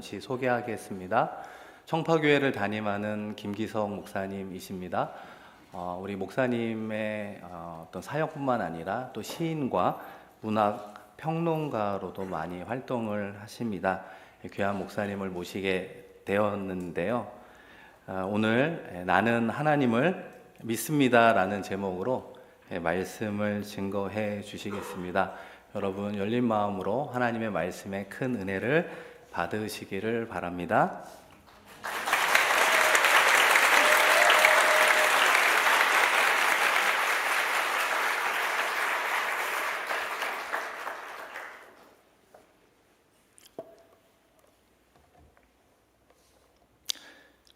소개하겠습니다. 청파교회를 담임하는 김기석 목사님이십니다. 우리 목사님의 어떤 사역뿐만 아니라 또 시인과 문학 평론가로도 많이 활동을 하십니다. 귀한 목사님을 모시게 되었는데요. 오늘 나는 하나님을 믿습니다라는 제목으로 말씀을 증거해 주시겠습니다. 여러분 열린 마음으로 하나님의 말씀에 큰 은혜를 받으시기를 바랍니다.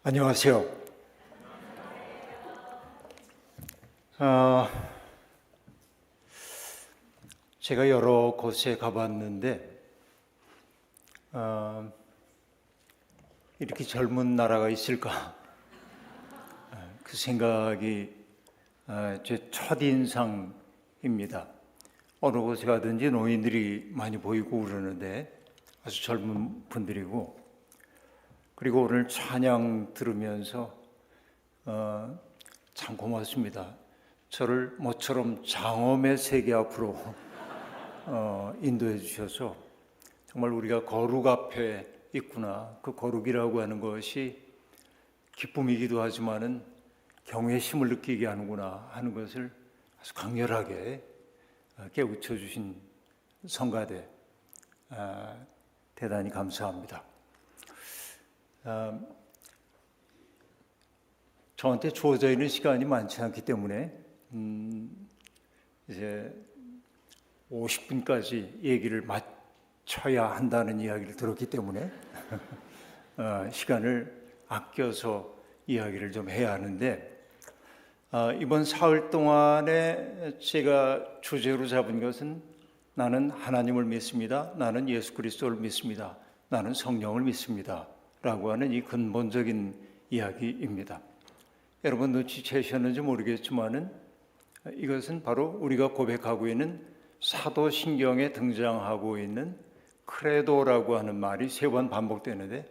안녕하세요. 제가 여러 곳에 가봤는데 이렇게 젊은 나라가 있을까? 그 생각이 제 첫인상입니다. 어느 곳에 가든지 노인들이 많이 보이고 그러는데 아주 젊은 분들이고, 그리고 오늘 찬양 들으면서 참 고맙습니다. 저를 모처럼 장엄의 세계 앞으로 인도해 주셔서 정말 우리가 거룩 앞에 있구나, 그 거룩이라고 하는 것이 기쁨이기도 하지만은 경외심을 느끼게 하는구나 하는 것을 아주 강렬하게 깨우쳐 주신 성가대, 대단히 감사합니다. 저한테 주어져 있는 시간이 많지 않기 때문에 이제 50분까지 얘기를 마쳐야 한다는 이야기를 들었기 때문에 시간을 아껴서 이야기를 좀 해야 하는데, 이번 사흘 동안에 제가 주제로 잡은 것은 나는 하나님을 믿습니다, 나는 예수 그리스도를 믿습니다, 나는 성령을 믿습니다 라고 하는 이 근본적인 이야기입니다. 여러분 눈치채셨는지 모르겠지만은 이것은 바로 우리가 고백하고 있는 사도신경에 등장하고 있는 크레도라고 하는 말이 3번 반복되는데,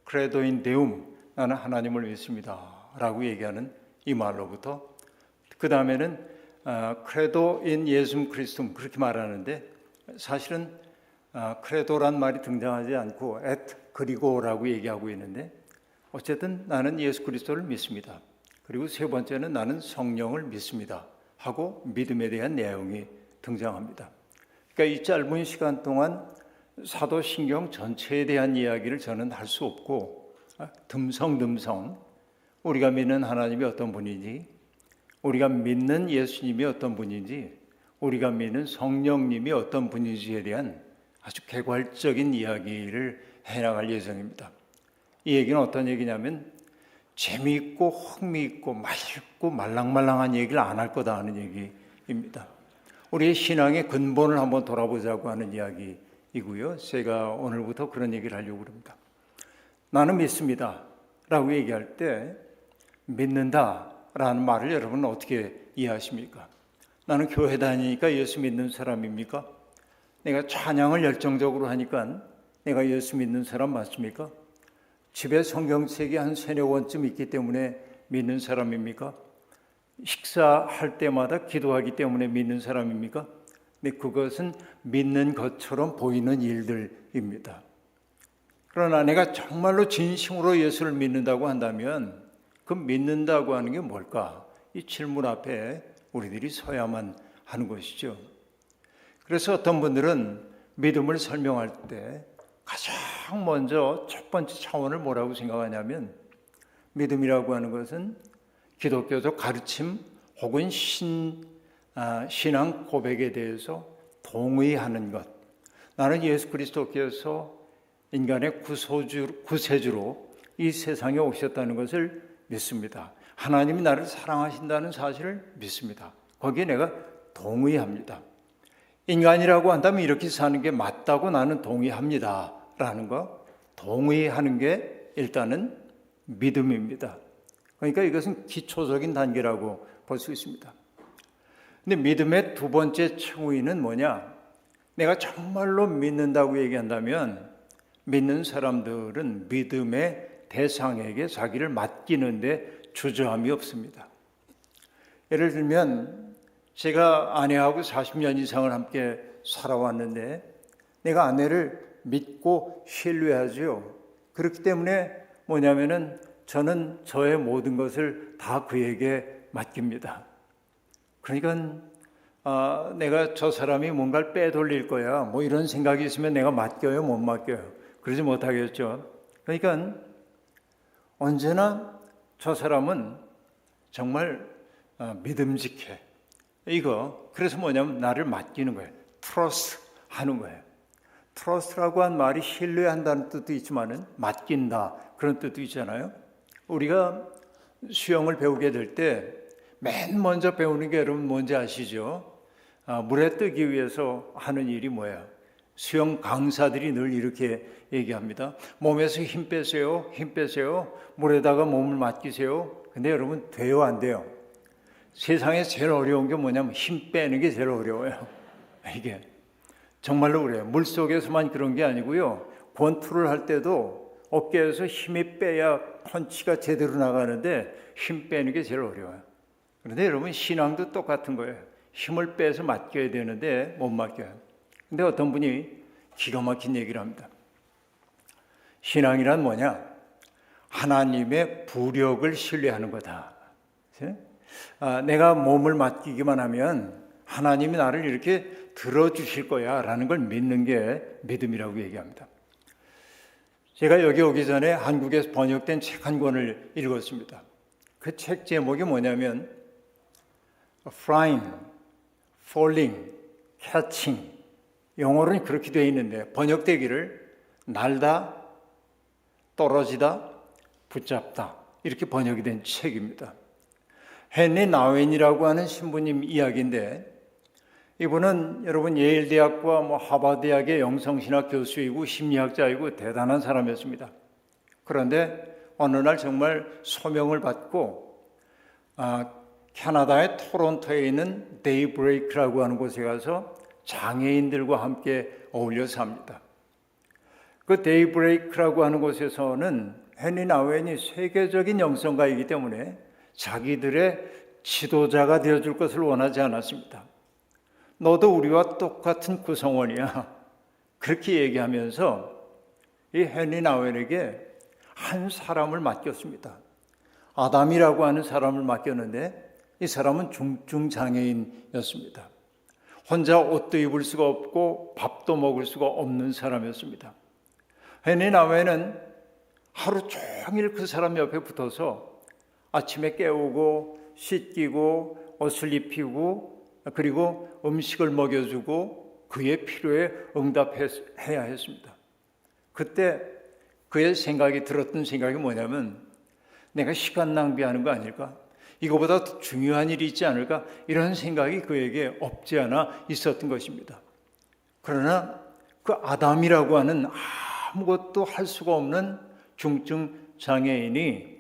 크레도인 데움, 나는 하나님을 믿습니다 라고 얘기하는 이 말로부터, 그 다음에는 크레도인 예수 그리스도, 그렇게 말하는데 사실은 크레도란 말이 등장하지 않고 그리고라고 얘기하고 있는데, 어쨌든 나는 예수 그리스도를 믿습니다. 그리고 3번째는 나는 성령을 믿습니다 하고 믿음에 대한 내용이 등장합니다. 그러니까 이 짧은 시간 동안 사도신경 전체에 대한 이야기를 저는 할 수 없고, 듬성듬성 우리가 믿는 하나님이 어떤 분인지, 우리가 믿는 예수님이 어떤 분인지, 우리가 믿는 성령님이 어떤 분인지에 대한 아주 개괄적인 이야기를 해나갈 예정입니다. 이 얘기는 어떤 얘기냐면 재미있고 흥미있고 맑고 말랑말랑한 얘기를 안 할 거다 하는 얘기입니다. 우리의 신앙의 근본을 한번 돌아보자고 하는 이야기이고요. 제가 오늘부터 그런 얘기를 하려고 합니다. 나는 믿습니다 라고 얘기할 때 믿는다 라는 말을 여러분은 어떻게 이해하십니까? 나는 교회 다니니까 예수 믿는 사람입니까? 내가 찬양을 열정적으로 하니까 내가 예수 믿는 사람 맞습니까? 집에 성경책이 한 3-4권쯤 있기 때문에 믿는 사람입니까? 식사할 때마다 기도하기 때문에 믿는 사람입니까? 근데 그것은 믿는 것처럼 보이는 일들입니다. 그러나 내가 정말로 진심으로 예수를 믿는다고 한다면 그 믿는다고 하는 게 뭘까? 이 질문 앞에 우리들이 서야만 하는 것이죠. 그래서 어떤 분들은 믿음을 설명할 때 가장 먼저 첫 번째 차원을 뭐라고 생각하냐면, 믿음이라고 하는 것은 기독교적 가르침 혹은 신앙 고백에 대해서 동의하는 것. 나는 예수 그리스도께서 인간의 구세주로 이 세상에 오셨다는 것을 믿습니다. 하나님이 나를 사랑하신다는 사실을 믿습니다. 거기에 내가 동의합니다. 인간이라고 한다면 이렇게 사는 게 맞다고 나는 동의합니다 라는 거, 동의하는 게 일단은 믿음입니다. 그러니까 이것은 기초적인 단계라고 볼 수 있습니다. 근데 믿음의 두 번째 층위는 뭐냐? 내가 정말로 믿는다고 얘기한다면 믿는 사람들은 믿음의 대상에게 자기를 맡기는데 주저함이 없습니다. 예를 들면 제가 아내하고 40년 이상을 함께 살아왔는데 내가 아내를 믿고 신뢰하죠. 그렇기 때문에 뭐냐면은 저는 저의 모든 것을 다 그에게 맡깁니다. 그러니까 내가 저 사람이 뭔가를 빼돌릴 거야 뭐 이런 생각이 있으면 내가 맡겨요, 못 맡겨요? 그러지 못하겠죠. 그러니까 언제나 저 사람은 정말 믿음직해. 그래서 뭐냐면 나를 맡기는 거예요. 트러스트 하는 거예요. 트러스트라고 한 말이 신뢰한다는 뜻도 있지만은 맡긴다 그런 뜻도 있잖아요. 우리가 수영을 배우게 될 때 맨 먼저 배우는 게 여러분 뭔지 아시죠? 물에 뜨기 위해서 하는 일이 뭐야? 수영 강사들이 늘 이렇게 얘기합니다. 몸에서 힘 빼세요. 힘 빼세요. 물에다가 몸을 맡기세요. 근데 여러분 돼요, 안 돼요? 세상에 제일 어려운 게 뭐냐면 힘 빼는 게 제일 어려워요. 이게 정말로 그래요. 물속에서만 그런 게 아니고요. 권투를 할 때도 어깨에서 힘이 빼야 펀치가 제대로 나가는데 힘 빼는 게 제일 어려워요. 그런데 여러분 신앙도 똑같은 거예요. 힘을 빼서 맡겨야 되는데 못 맡겨요. 근데 어떤 분이 기가 막힌 얘기를 합니다. 신앙이란 뭐냐? 하나님의 부력을 신뢰하는 거다. 내가 몸을 맡기기만 하면 하나님이 나를 이렇게 들어주실 거야 라는 걸 믿는 게 믿음이라고 얘기합니다. 제가 여기 오기 전에 한국에서 번역된 책 한 권을 읽었습니다. 그 책 제목이 뭐냐면 Flying, Falling, Catching. 영어로는 그렇게 되어 있는데 번역되기를 날다, 떨어지다, 붙잡다 이렇게 번역이 된 책입니다. 헨리 나웬이라고 하는 신부님 이야기인데 이분은 여러분 예일대학과 하버드대학의 영성신학 교수이고 심리학자이고 대단한 사람이었습니다. 그런데 어느 날 정말 소명을 받고 캐나다의 토론토에 있는 데이브레이크라고 하는 곳에 가서 장애인들과 함께 어울려 삽니다. 그 데이브레이크라고 하는 곳에서는 헨리 나웬이 세계적인 영성가이기 때문에 자기들의 지도자가 되어줄 것을 원하지 않았습니다. 너도 우리와 똑같은 구성원이야. 그렇게 얘기하면서 이 헨리 나웬에게 한 사람을 맡겼습니다. 아담이라고 하는 사람을 맡겼는데 이 사람은 중증장애인이었습니다. 혼자 옷도 입을 수가 없고 밥도 먹을 수가 없는 사람이었습니다. 헨리 나웬은 하루 종일 그 사람 옆에 붙어서 아침에 깨우고 씻기고 옷을 입히고 그리고 음식을 먹여주고 그의 필요에 응답해야 했습니다. 그때 그의 생각이 들었던 생각이 뭐냐면 내가 시간 낭비하는 거 아닐까? 이거보다 더 중요한 일이 있지 않을까? 이런 생각이 그에게 없지 않아 있었던 것입니다. 그러나 그 아담이라고 하는 아무것도 할 수가 없는 중증 장애인이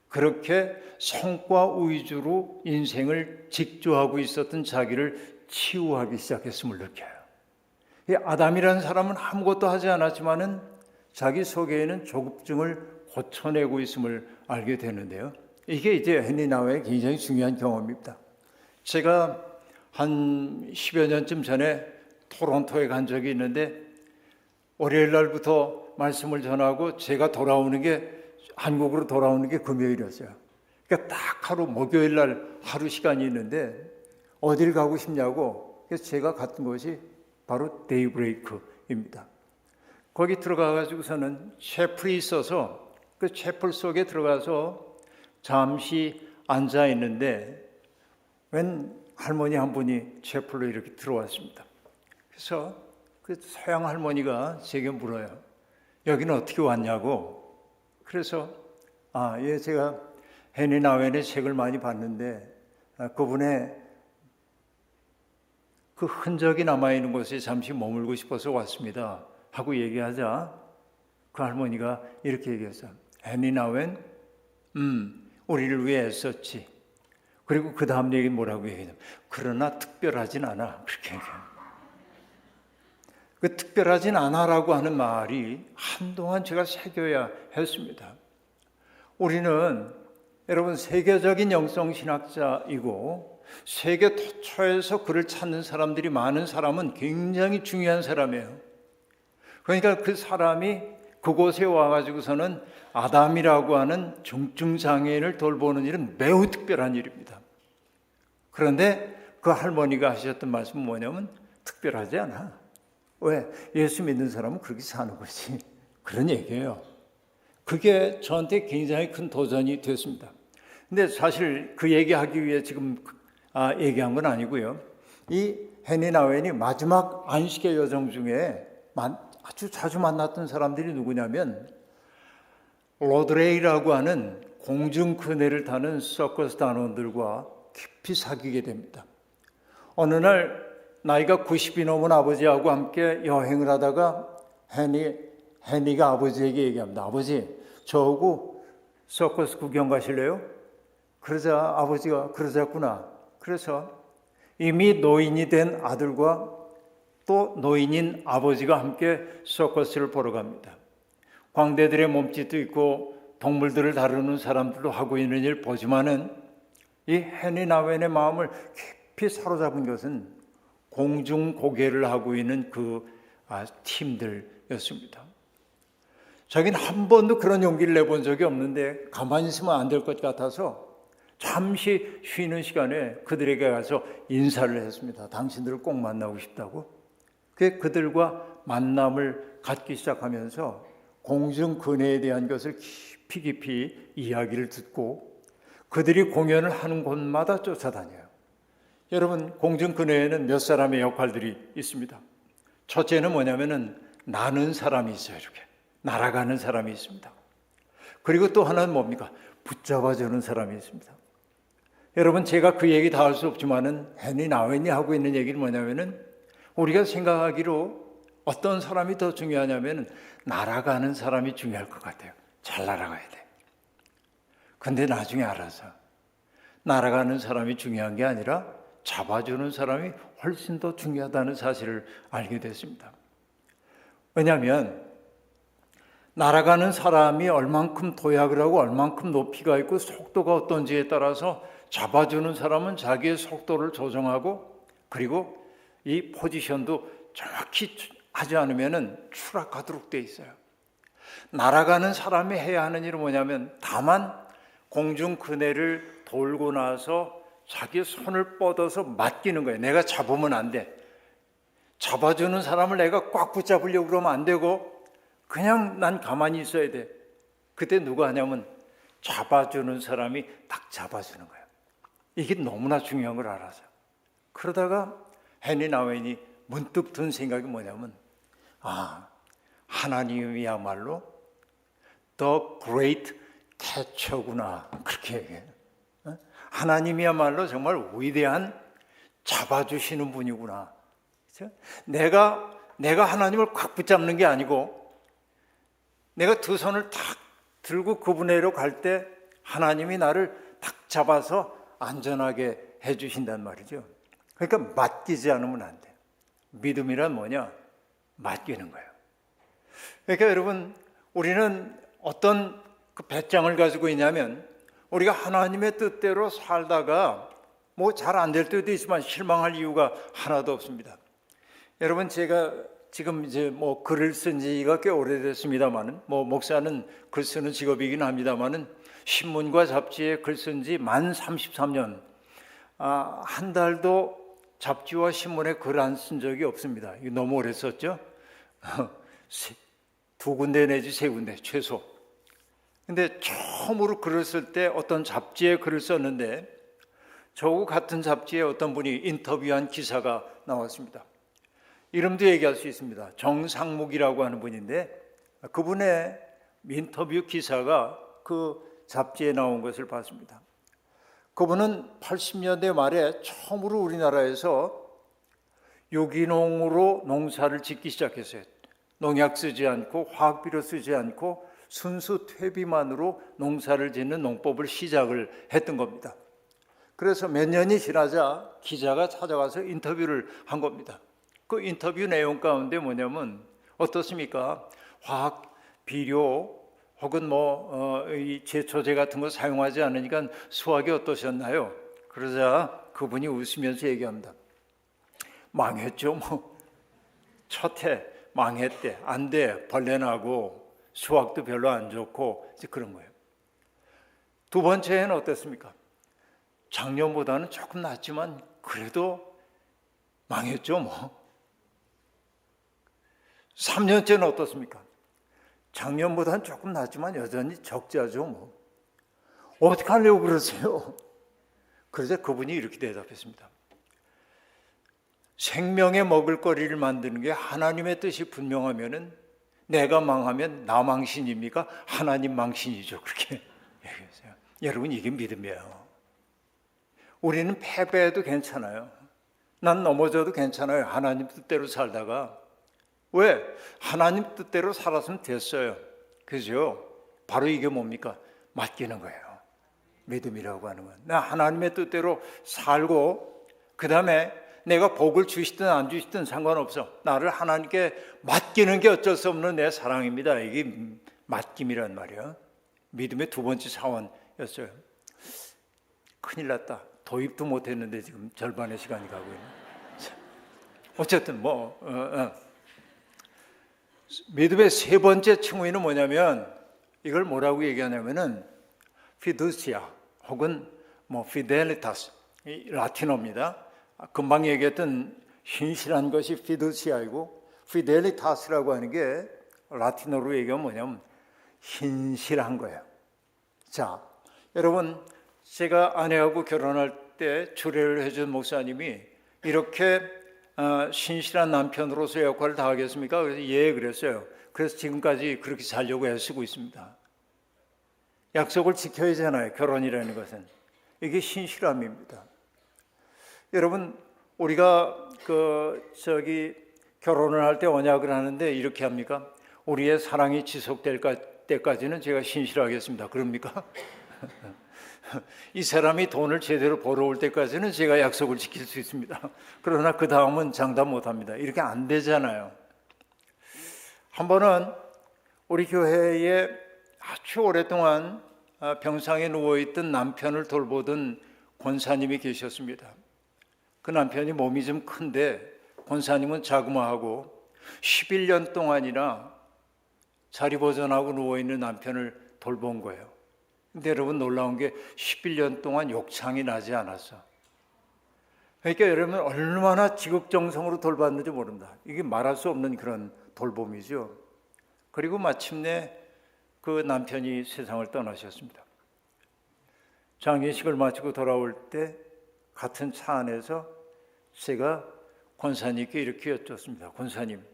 그렇게 성과 위주로 인생을 직조하고 있었던 자기를 치유하기 시작했음을 느껴요. 이 아담이라는 사람은 아무것도 하지 않았지만은 자기 속에는 조급증을 고쳐내고 있음을 알게 되는데요. 이게 이제 헨리 나웨의 굉장히 중요한 경험입니다. 제가 한 10여 년쯤 전에 토론토에 간 적이 있는데 월요일 날부터 말씀을 전하고 제가 한국으로 돌아오는 게 금요일이었어요. 그러니까 딱 목요일 날 하루 시간이 있는데 어딜 가고 싶냐고. 그래서 제가 갔던 곳이 바로 데이브레이크입니다. 거기 들어가가지고서는 채플이 있어서 그 채플 속에 들어가서 잠시 앉아 있는데 웬 할머니 한 분이 채플로 이렇게 들어왔습니다. 그래서 그 서양 할머니가 제게 물어요. 여기는 어떻게 왔냐고. 그래서 예, 제가 헨리 나웬의 책을 많이 봤는데 그분의 그 흔적이 남아있는 곳에 잠시 머물고 싶어서 왔습니다 하고 얘기하자 그 할머니가 이렇게 얘기했어요. 헨리 나웬 우리를 위해 애썼지. 그리고 그 다음 얘기는 뭐라고 얘기하냐면 그러나 특별하진 않아. 그렇게 얘기해요. 그 특별하진 않아라고 하는 말이 한동안 제가 새겨야 했습니다. 우리는 여러분 세계적인 영성신학자이고 세계 토처에서 그를 찾는 사람들이 많은 사람은 굉장히 중요한 사람이에요. 그러니까 그 사람이 그곳에 와가지고서는 아담이라고 하는 중증장애인을 돌보는 일은 매우 특별한 일입니다. 그런데 그 할머니가 하셨던 말씀은 뭐냐면 특별하지 않아. 왜? 예수 믿는 사람은 그렇게 사는 거지. 그런 얘기예요. 그게 저한테 굉장히 큰 도전이 됐습니다. 근데 사실 그 얘기하기 위해 지금 얘기한 건 아니고요. 이 헤니 나웬이 마지막 안식의 여정 중에 아주 자주 만났던 사람들이 누구냐면 로드레이라고 하는 공중 그네를 타는 서커스 단원들과 깊이 사귀게 됩니다. 어느 날 나이가 90이 넘은 아버지하고 함께 여행을 하다가 헤니가 아버지에게 얘기합니다. 아버지, 저하고 서커스 구경 가실래요? 그러자 아버지가 그러자꾸나. 그래서 이미 노인이 된 아들과 또 노인인 아버지가 함께 서커스를 보러 갑니다. 광대들의 몸짓도 있고 동물들을 다루는 사람들도 하고 있는 일 보지만은 이 헤니 나웬의 마음을 깊이 사로잡은 것은 공중 고개를 하고 있는 그 팀들이었습니다. 자기는 한 번도 그런 용기를 내본 적이 없는데 가만히 있으면 안 될 것 같아서 잠시 쉬는 시간에 그들에게 가서 인사를 했습니다. 당신들을 꼭 만나고 싶다고. 그들과 만남을 갖기 시작하면서 공중 근해에 대한 것을 깊이 이야기를 듣고 그들이 공연을 하는 곳마다 쫓아다녀요. 여러분, 공중 근해에는 몇 사람의 역할들이 있습니다. 첫째는 뭐냐면은 나는 사람이 있어요. 이렇게 날아가는 사람이 있습니다. 그리고 또 하나는 뭡니까? 붙잡아주는 사람이 있습니다. 여러분, 제가 그 얘기 다 할 수 없지만은 헤니 나웬이 하고 있는 얘기는 뭐냐면은 우리가 생각하기로 어떤 사람이 더 중요하냐면은 날아가는 사람이 중요할 것 같아요. 잘 날아가야 돼. 근데 나중에 알아서 날아가는 사람이 중요한 게 아니라 잡아주는 사람이 훨씬 더 중요하다는 사실을 알게 됐습니다. 왜냐하면 날아가는 사람이 얼만큼 도약을 하고 얼만큼 높이가 있고 속도가 어떤지에 따라서 잡아주는 사람은 자기의 속도를 조정하고 그리고 이 포지션도 정확히 하지 않으면 추락하도록 돼 있어요. 날아가는 사람이 해야 하는 일은 뭐냐면 다만 공중 그네를 돌고 나서 자기 손을 뻗어서 맡기는 거예요. 내가 잡으면 안 돼. 잡아주는 사람을 내가 꽉 붙잡으려고 그러면 안 되고 그냥 난 가만히 있어야 돼. 그때 누가 하냐면 잡아주는 사람이 딱 잡아주는 거예요. 이게 너무나 중요한 걸 알아서. 그러다가 헤니 나웬이 문득 든 생각이 뭐냐면 하나님이야말로 The Great Catcher구나. 그렇게 얘기해요. 하나님이야말로 정말 위대한 잡아주시는 분이구나. 그렇죠? 내가 하나님을 꽉 붙잡는 게 아니고 내가 두 손을 탁 들고 그분에로 갈 때 하나님이 나를 탁 잡아서 안전하게 해주신단 말이죠. 그러니까 맡기지 않으면 안 돼요. 믿음이란 뭐냐? 맡기는 거예요. 그러니까 여러분, 우리는 어떤 그 배짱을 가지고 있냐면 우리가 하나님의 뜻대로 살다가 뭐 잘 안 될 때도 있지만 실망할 이유가 하나도 없습니다. 여러분, 제가 지금 이제 뭐 글을 쓴 지가 꽤 오래됐습니다만은 뭐 목사는 글 쓰는 직업이긴 합니다만은 신문과 잡지에 글 쓴 지 만 33년 한 달도 잡지와 신문에 글 안 쓴 적이 없습니다. 이거 너무 오래 썼죠? 두 군데 내지 세 군데 최소. 근데 처음으로 글을 쓸 때 어떤 잡지에 글을 썼는데 저하고 같은 잡지에 어떤 분이 인터뷰한 기사가 나왔습니다. 이름도 얘기할 수 있습니다. 정상묵이라고 하는 분인데 그분의 인터뷰 기사가 그 잡지에 나온 것을 봤습니다. 그분은 80년대 말에 처음으로 우리나라에서 유기농으로 농사를 짓기 시작했어요. 농약 쓰지 않고 화학비료 쓰지 않고 순수 퇴비만으로 농사를 짓는 농법을 시작을 했던 겁니다. 그래서 몇 년이 지나자 기자가 찾아가서 인터뷰를 한 겁니다. 그 인터뷰 내용 가운데 뭐냐면 어떻습니까? 화학 비료 혹은 이 제초제 같은 거 사용하지 않으니까 수학이 어떠셨나요? 그러자 그분이 웃으면서 얘기합니다. 망했죠 뭐. 첫 해 망했대. 안 돼. 벌레 나고 수학도 별로 안 좋고 이제 그런 거예요. 두 번째 해는 어땠습니까? 작년보다는 조금 낫지만 그래도 망했죠 뭐. 3년째는 어떻습니까? 작년보다는 조금 낫지만 여전히 적자죠 뭐. 어떻게 하려고 그러세요? 그러자 그분이 이렇게 대답했습니다. 생명의 먹을거리를 만드는 게 하나님의 뜻이 분명하면은 내가 망하면 나 망신입니까? 하나님 망신이죠. 그렇게 얘기했어요. 여러분 이게 믿음이에요. 우리는 패배해도 괜찮아요. 난 넘어져도 괜찮아요. 하나님 뜻대로 살다가. 왜? 하나님 뜻대로 살았으면 됐어요. 그죠? 바로 이게 뭡니까? 맡기는 거예요. 믿음이라고 하는 건. 나 하나님의 뜻대로 살고 그 다음에 내가 복을 주시든 안 주시든 상관없어. 나를 하나님께 맡기는 게 어쩔 수 없는 내 사랑입니다. 이게 맡김이란 말이야. 믿음의 두 번째 차원이었어요. 큰일 났다. 도입도 못했는데 지금 절반의 시간이 가고 있네. 어쨌든 믿음의 세 번째 칭의는 뭐냐면 이걸 뭐라고 얘기하냐면은 fiducia 혹은 fidelitas 이 라틴어입니다. 금방 얘기했던 신실한 것이 fiducia이고 fidelitas라고 하는 게 라틴어로 얘기하면 뭐냐면 신실한 거예요. 자, 여러분 제가 아내하고 결혼할 때 주례를 해준 목사님이 이렇게 신실한 남편으로서 역할을 다하겠습니까? 그래서 예 그랬어요. 그래서 지금까지 그렇게 살려고 애쓰고 있습니다. 약속을 지켜야 하잖아요. 결혼이라는 것은 이게 신실함입니다. 여러분 우리가 결혼을 할 때 언약을 하는데 이렇게 합니까? 우리의 사랑이 지속될 때까지는 제가 신실하겠습니다. 그럽니까? 이 사람이 돈을 제대로 벌어올 때까지는 제가 약속을 지킬 수 있습니다. 그러나 그 다음은 장담 못합니다. 이렇게 안 되잖아요. 한 번은 우리 교회에 아주 오랫동안 병상에 누워있던 남편을 돌보던 권사님이 계셨습니다. 그 남편이 몸이 좀 큰데 권사님은 자그마하고 11년 동안이나 자리 보존하고 누워있는 남편을 돌본 거예요. 근데 여러분 놀라운 게 11년 동안 욕창이 나지 않았어. 그러니까 여러분 얼마나 지극정성으로 돌봤는지 모른다. 이게 말할 수 없는 그런 돌봄이죠. 그리고 마침내 그 남편이 세상을 떠나셨습니다. 장례식을 마치고 돌아올 때 같은 차 안에서 제가 권사님께 이렇게 여쭙습니다. 권사님,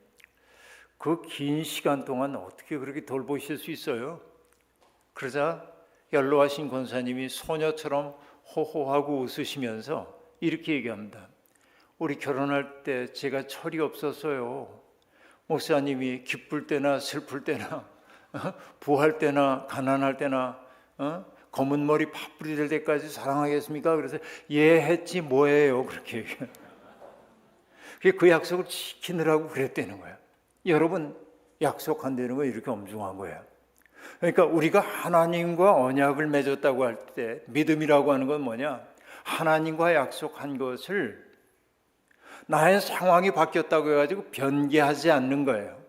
그 긴 시간 동안 어떻게 그렇게 돌보실 수 있어요? 그러자 연로하신 권사님이 소녀처럼 호호하고 웃으시면서 이렇게 얘기합니다. 우리 결혼할 때 제가 철이 없었어요. 목사님이 기쁠 때나 슬플 때나 부할 때나 가난할 때나 검은 머리 파뿌리 될 때까지 사랑하겠습니까? 그래서 예 했지 뭐예요. 그렇게 얘기해요. 그 약속을 지키느라고 그랬다는 거예요. 여러분 약속한다는 건 이렇게 엄중한 거예요. 그러니까 우리가 하나님과 언약을 맺었다고 할 때 믿음이라고 하는 건 뭐냐? 하나님과 약속한 것을 나의 상황이 바뀌었다고 해가지고 변개하지 않는 거예요.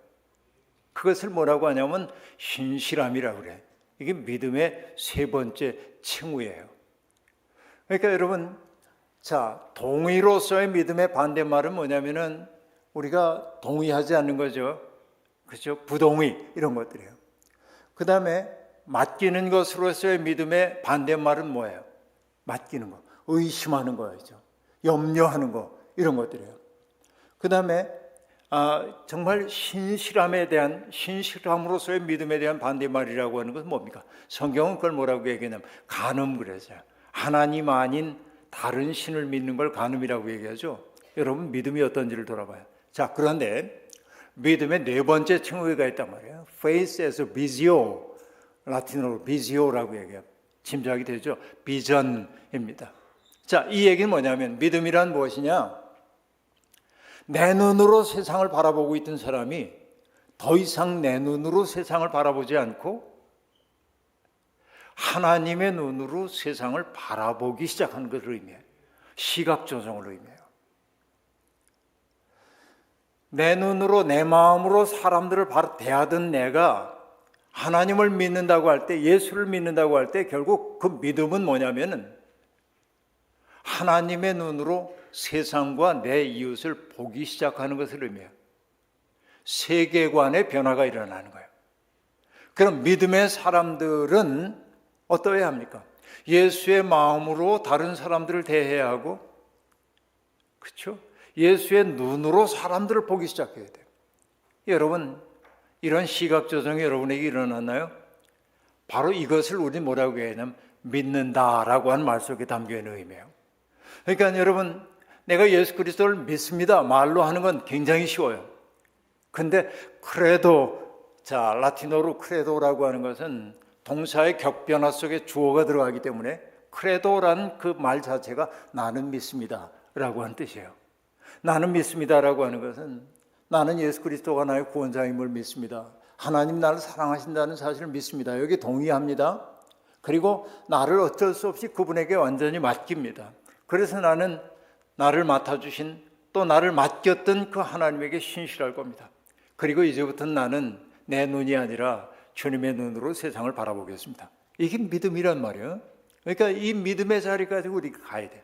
그것을 뭐라고 하냐면 신실함이라고 그래. 이게 믿음의 세 번째 칭후예요. 그러니까 여러분, 동의로서의 믿음의 반대말은 뭐냐면은 우리가 동의하지 않는 거죠. 그렇죠? 부동의 이런 것들이에요. 그 다음에 맡기는 것으로서의 믿음의 반대말은 뭐예요? 맡기는 거, 의심하는 거죠. 염려하는 거 이런 것들이에요. 그 다음에 정말 신실함으로서의 믿음에 대한 반대말이라고 하는 것은 뭡니까? 성경은 그걸 뭐라고 얘기하냐면 간음 그래서요. 하나님 아닌 다른 신을 믿는 걸 간음이라고 얘기하죠. 여러분 믿음이 어떤지를 돌아봐요. 자, 그런데 믿음의 네 번째 칭의가 있단 말이에요. Faith as a visio, 라틴어로 visio라고 얘기해요. 짐작이 되죠. 비전입니다. 자, 이 얘기는 뭐냐면 믿음이란 무엇이냐? 내 눈으로 세상을 바라보고 있던 사람이 더 이상 내 눈으로 세상을 바라보지 않고 하나님의 눈으로 세상을 바라보기 시작하는 것을 의미해요. 시각 조정을 의미해요. 내 눈으로 내 마음으로 사람들을 대하던 내가 하나님을 믿는다고 할 때, 예수를 믿는다고 할 때 결국 그 믿음은 뭐냐면은 하나님의 눈으로 세상과 내 이웃을 보기 시작하는 것을 의미해요. 세계관의 변화가 일어나는 거예요. 그럼 믿음의 사람들은 어떠해야 합니까? 예수의 마음으로 다른 사람들을 대해야 하고, 그렇죠? 예수의 눈으로 사람들을 보기 시작해야 돼요. 여러분, 이런 시각 조정이 여러분에게 일어났나요? 바로 이것을 우리 뭐라고 해야 하냐면 믿는다라고 하는 말 속에 담겨 있는 의미예요. 그러니까 여러분, 내가 예수 그리스도를 믿습니다 말로 하는 건 굉장히 쉬워요. 근데 크레도, 자, 라틴어로 크레도라고 하는 것은 동사의 격변화 속에 주어가 들어가기 때문에 크레도라는 그 말 자체가 나는 믿습니다 라고 하는 뜻이에요. 나는 믿습니다라고 하는 것은 나는 예수 그리스도가 나의 구원자임을 믿습니다. 하나님 나를 사랑하신다는 사실을 믿습니다. 여기 동의합니다. 그리고 나를 어쩔 수 없이 그분에게 완전히 맡깁니다. 그래서 나는 나를 맡아주신, 또 나를 맡겼던 그 하나님에게 신실할 겁니다. 그리고 이제부터는 나는 내 눈이 아니라 주님의 눈으로 세상을 바라보겠습니다. 이게 믿음이란 말이에요. 그러니까 이 믿음의 자리까지 우리가 가야 돼요.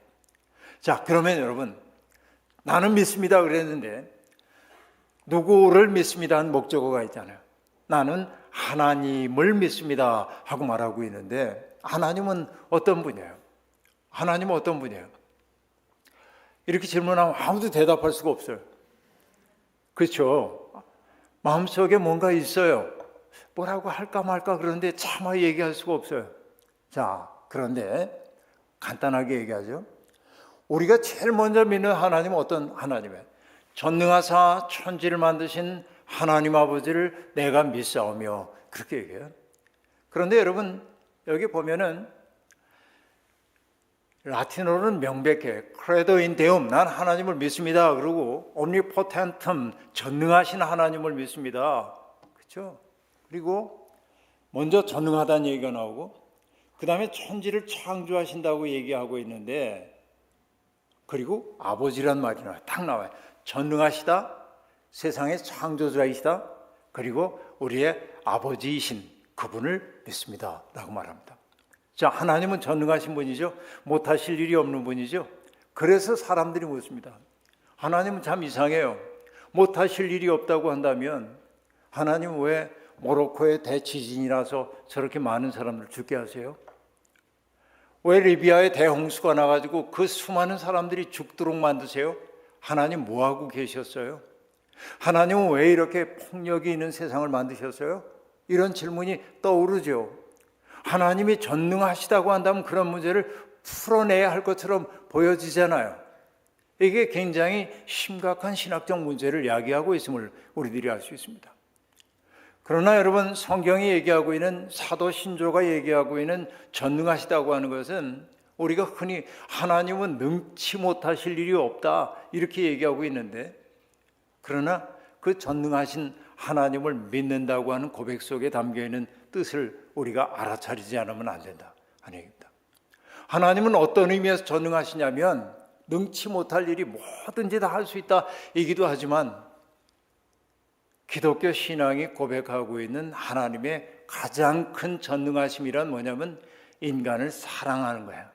자, 그러면 여러분, 나는 믿습니다 그랬는데 누구를 믿습니다 하는 목적어가 있잖아요. 나는 하나님을 믿습니다 하고 말하고 있는데 하나님은 어떤 분이에요? 하나님은 어떤 분이에요? 이렇게 질문하면 아무도 대답할 수가 없어요. 그렇죠? 마음속에 뭔가 있어요. 뭐라고 할까 말까 그런데 차마 얘기할 수가 없어요. 자, 그런데 간단하게 얘기하죠. 우리가 제일 먼저 믿는 하나님은 어떤 하나님이에요? 전능하사 천지를 만드신 하나님 아버지를 내가 믿사오며, 그렇게 얘기해요. 그런데 여러분, 여기 보면은 라틴어로는 명백해. Credo in Deum, 난 하나님을 믿습니다. 그리고 Omnipotentum, 전능하신 하나님을 믿습니다. 그렇죠? 그리고 먼저 전능하다는 얘기가 나오고 그 다음에 천지를 창조하신다고 얘기하고 있는데, 그리고 아버지란 말이 딱 나와요. 전능하시다, 세상의 창조자이시다, 그리고 우리의 아버지이신 그분을 믿습니다 라고 말합니다. 자, 하나님은 전능하신 분이죠. 못하실 일이 없는 분이죠. 그래서 사람들이 묻습니다. 하나님은 참 이상해요. 못하실 일이 없다고 한다면 하나님 왜 모로코의 대지진이 나서 저렇게 많은 사람들 죽게 하세요? 왜 리비아에 대홍수가 나가지고 그 수많은 사람들이 죽도록 만드세요? 하나님 뭐하고 계셨어요? 하나님은 왜 이렇게 폭력이 있는 세상을 만드셨어요? 이런 질문이 떠오르죠. 하나님이 전능하시다고 한다면 그런 문제를 풀어내야 할 것처럼 보여지잖아요. 이게 굉장히 심각한 신학적 문제를 야기하고 있음을 우리들이 알 수 있습니다. 그러나 여러분, 성경이 얘기하고 있는, 사도 신조가 얘기하고 있는 전능하시다고 하는 것은 우리가 흔히 하나님은 능치 못하실 일이 없다 이렇게 얘기하고 있는데, 그러나 그 전능하신 하나님을 믿는다고 하는 고백 속에 담겨있는 뜻을 우리가 알아차리지 않으면 안 된다 하는 얘기입니다. 하나님은 어떤 의미에서 전능하시냐면 능치 못할 일이 뭐든지 다 할 수 있다 이기도 하지만, 기독교 신앙이 고백하고 있는 하나님의 가장 큰 전능하심이란 뭐냐면 인간을 사랑하는 거야.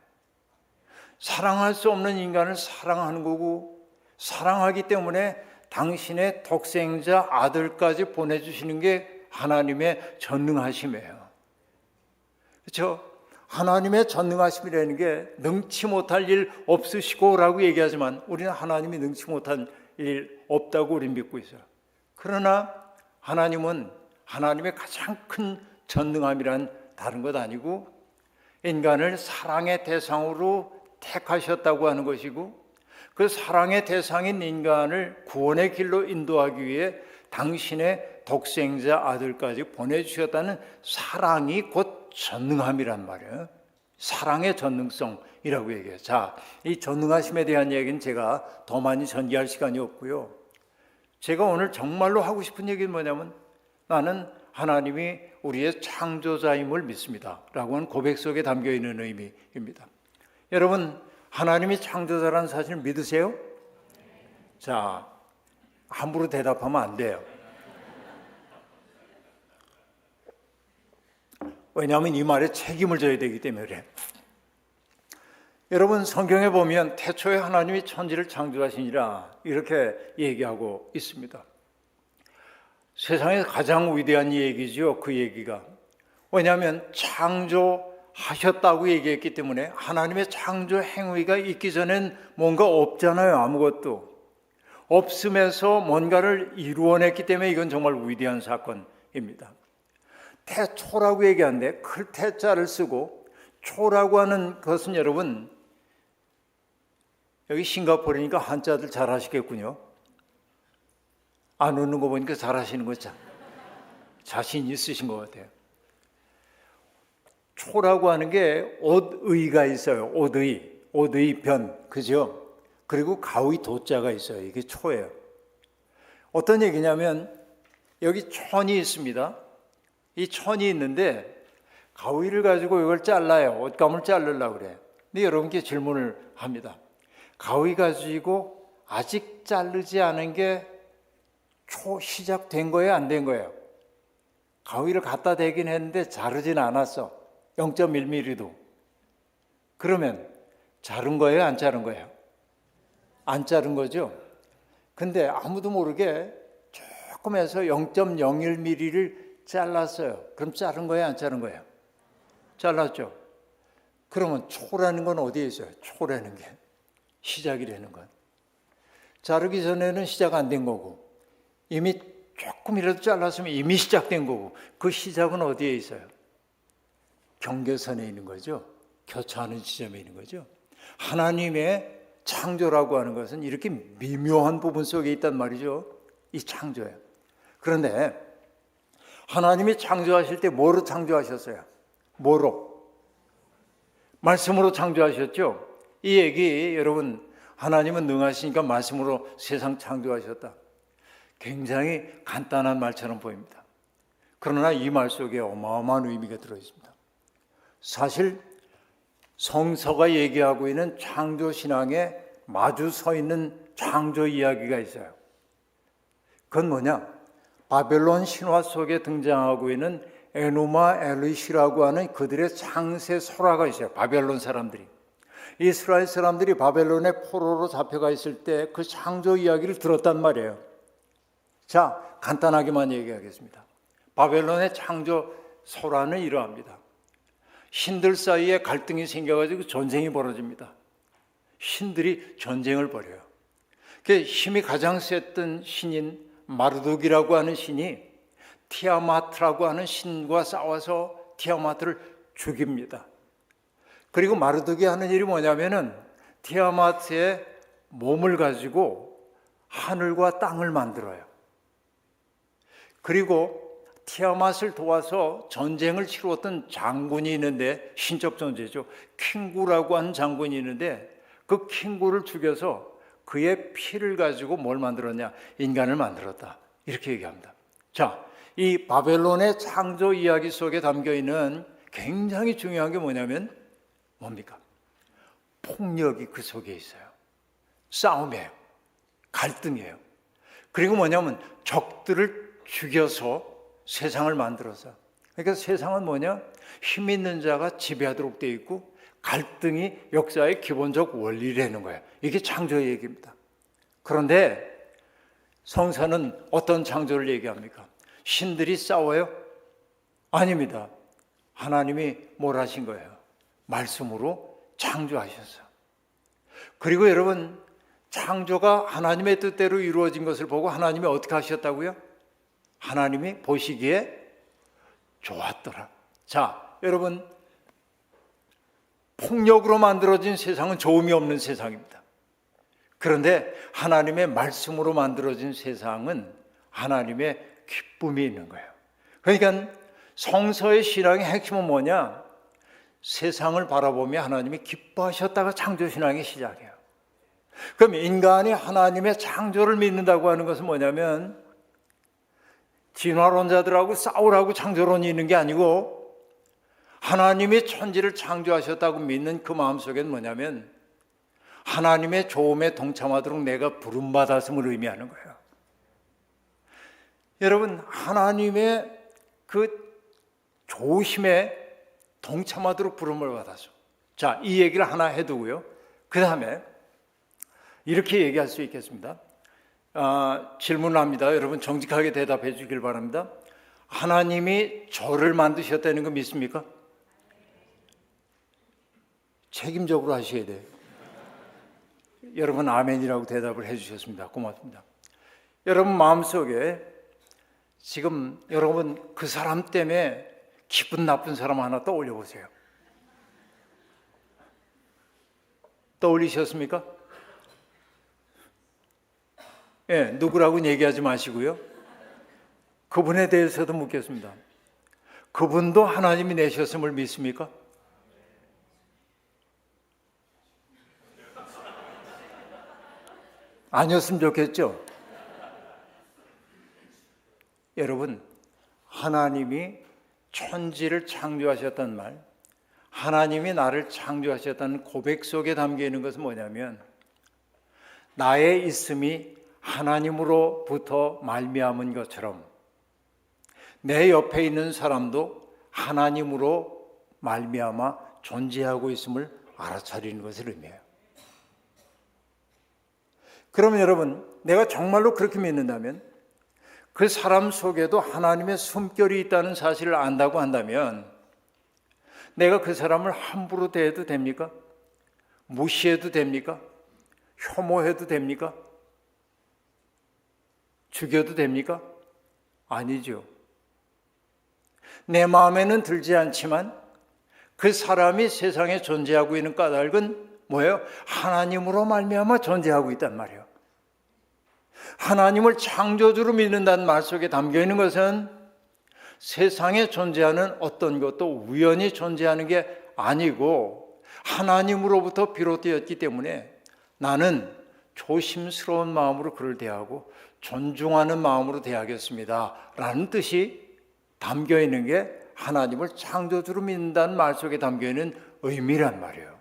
사랑할 수 없는 인간을 사랑하는 거고, 사랑하기 때문에 당신의 독생자 아들까지 보내주시는 게 하나님의 전능하심이에요. 그렇죠? 하나님의 전능하심이라는 게 능치 못할 일 없으시고 라고 얘기하지만 우리는 하나님이 능치 못한 일 없다고 우리는 믿고 있어요. 그러나 하나님은 하나님의 가장 큰 전능함이란 다른 것 아니고 인간을 사랑의 대상으로 택하셨다고 하는 것이고, 그 사랑의 대상인 인간을 구원의 길로 인도하기 위해 당신의 독생자 아들까지 보내주셨다는 사랑이 곧 전능함이란 말이에요. 사랑의 전능성이라고 얘기해요. 자, 이 전능하심에 대한 얘기는 제가 더 많이 전개할 시간이 없고요. 제가 오늘 정말로 하고 싶은 얘기는 뭐냐면 나는 하나님이 우리의 창조자임을 믿습니다 라고 하는 고백 속에 담겨있는 의미입니다. 여러분, 하나님이 창조자라는 사실을 믿으세요? 자, 함부로 대답하면 안 돼요. 왜냐하면 이 말에 책임을 져야 되기 때문에 그래요. 여러분, 성경에 보면 태초에 하나님이 천지를 창조하시니라 이렇게 얘기하고 있습니다. 세상에 가장 위대한 얘기죠, 그 얘기가. 왜냐하면 창조하셨다고 얘기했기 때문에 하나님의 창조 행위가 있기 전엔 뭔가 없잖아요. 아무것도 없음에서 뭔가를 이루어냈기 때문에 이건 정말 위대한 사건입니다. 태초라고 얘기하는데 클태자를 쓰고 초라고 하는 것은 여러분, 여기 싱가포르니까 한자들 잘 하시겠군요. 안 웃는 거 보니까 잘 하시는 거죠. 자신 있으신 것 같아요. 초라고 하는 게 옷의가 있어요. 옷의 변, 그죠? 그리고 가위 도자가 있어요. 이게 초예요. 어떤 얘기냐면 여기 천이 있습니다. 이 천이 있는데 가위를 가지고 이걸 잘라요. 옷감을 자르려고 그래요. 근데 여러분께 질문을 합니다. 가위 가지고 아직 자르지 않은 게 시작된 거예요? 안 된 거예요? 가위를 갖다 대긴 했는데 자르진 않았어. 0.1mm도. 그러면 자른 거예요? 안 자른 거예요? 안 자른 거죠? 근데 아무도 모르게 조금 해서 0.01mm를 잘랐어요. 그럼 자른 거예요? 안 자른 거예요? 잘랐죠? 그러면 초라는 건 어디에 있어요? 초라는 게 시작이라는 건. 자르기 전에는 시작 안 된 거고 이미 조금이라도 잘랐으면 이미 시작된 거고 그 시작은 어디에 있어요? 경계선에 있는 거죠. 교차하는 지점에 있는 거죠. 하나님의 창조라고 하는 것은 이렇게 미묘한 부분 속에 있단 말이죠. 이 창조예요. 그런데 하나님이 창조하실 때 뭐로 창조하셨어요? 뭐로? 말씀으로 창조하셨죠? 이 얘기 여러분, 하나님은 능하시니까 말씀으로 세상 창조하셨다. 굉장히 간단한 말처럼 보입니다. 그러나 이 말 속에 어마어마한 의미가 들어있습니다. 사실 성서가 얘기하고 있는 창조신앙에 마주 서 있는 창조 이야기가 있어요. 그건 뭐냐? 바벨론 신화 속에 등장하고 있는 에누마 엘리시라고 하는 그들의 창세 설화가 있어요. 바벨론 사람들이. 이스라엘 사람들이 바벨론의 포로로 잡혀가 있을 때 그 창조 이야기를 들었단 말이에요. 자, 간단하게만 얘기하겠습니다. 바벨론의 창조 설화는 이러합니다. 신들 사이에 갈등이 생겨가지고 전쟁이 벌어집니다. 신들이 전쟁을 벌여요. 그 힘이 가장 셌던 신인 마르둑이라고 하는 신이 티아마트라고 하는 신과 싸워서 티아마트를 죽입니다. 그리고 마르둑이 하는 일이 뭐냐면은 티아마트의 몸을 가지고 하늘과 땅을 만들어요. 그리고 티아마트를 도와서 전쟁을 치루었던 장군이 있는데, 신적 존재죠. 킹구라고 하는 장군이 있는데 그 킹구를 죽여서 그의 피를 가지고 뭘 만들었냐? 인간을 만들었다. 이렇게 얘기합니다. 자, 이 바벨론의 창조 이야기 속에 담겨있는 굉장히 중요한 게 뭐냐면 뭡니까? 폭력이 그 속에 있어요. 싸움이에요. 갈등이에요. 그리고 뭐냐면 적들을 죽여서 세상을 만들어서, 그러니까 세상은 뭐냐? 힘 있는 자가 지배하도록 되어 있고 갈등이 역사의 기본적 원리라는 거예요. 이게 창조의 얘기입니다. 그런데 성서는 어떤 창조를 얘기합니까? 신들이 싸워요? 아닙니다. 하나님이 뭘 하신 거예요? 말씀으로 창조하셨어요. 그리고 여러분, 창조가 하나님의 뜻대로 이루어진 것을 보고 하나님이 어떻게 하셨다고요? 하나님이 보시기에 좋았더라. 자, 여러분, 폭력으로 만들어진 세상은 좋음이 없는 세상입니다. 그런데 하나님의 말씀으로 만들어진 세상은 하나님의 기쁨이 있는 거예요. 그러니까 성서의 신앙의 핵심은 뭐냐? 세상을 바라보며 하나님이 기뻐하셨다가 창조신앙이 시작해요. 그럼 인간이 하나님의 창조를 믿는다고 하는 것은 뭐냐면 진화론자들하고 싸우라고 창조론이 있는 게 아니고 하나님이 천지를 창조하셨다고 믿는 그 마음속에는 뭐냐면 하나님의 조음에 동참하도록 내가 부름받았음을 의미하는 거예요. 여러분, 하나님의 그 조심에 동참하도록 부름을 받았어. 자, 이 얘기를 하나 해두고요. 그 다음에 이렇게 얘기할 수 있겠습니다. 질문을 합니다. 여러분 정직하게 대답해 주길 바랍니다. 하나님이 저를 만드셨다는 거 믿습니까? 책임적으로 하셔야 돼요. 여러분 아멘이라고 대답을 해 주셨습니다. 고맙습니다. 여러분 마음속에 지금 여러분 그 사람 때문에 기분 나쁜 사람 하나 떠올려 보세요. 떠올리셨습니까? 예, 누구라고는 얘기하지 마시고요. 그분에 대해서도 묻겠습니다. 그분도 하나님이 내셨음을 믿습니까? 아니었으면 좋겠죠? 여러분, 하나님이 천지를 창조하셨다는 말, 하나님이 나를 창조하셨다는 고백 속에 담겨 있는 것은 뭐냐면 나의 있음이 하나님으로부터 말미암은 것처럼 내 옆에 있는 사람도 하나님으로 말미암아 존재하고 있음을 알아차리는 것을 의미해요. 그러면 여러분, 내가 정말로 그렇게 믿는다면 그 사람 속에도 하나님의 숨결이 있다는 사실을 안다고 한다면 내가 그 사람을 함부로 대해도 됩니까? 무시해도 됩니까? 혐오해도 됩니까? 죽여도 됩니까? 아니죠. 내 마음에는 들지 않지만 그 사람이 세상에 존재하고 있는 까닭은 뭐예요? 하나님으로 말미암아 존재하고 있단 말이에요. 하나님을 창조주로 믿는다는 말 속에 담겨 있는 것은 세상에 존재하는 어떤 것도 우연히 존재하는 게 아니고 하나님으로부터 비롯되었기 때문에 나는 조심스러운 마음으로 그를 대하고 존중하는 마음으로 대하겠습니다 라는 뜻이 담겨 있는 게 하나님을 창조주로 믿는다는 말 속에 담겨 있는 의미란 말이에요.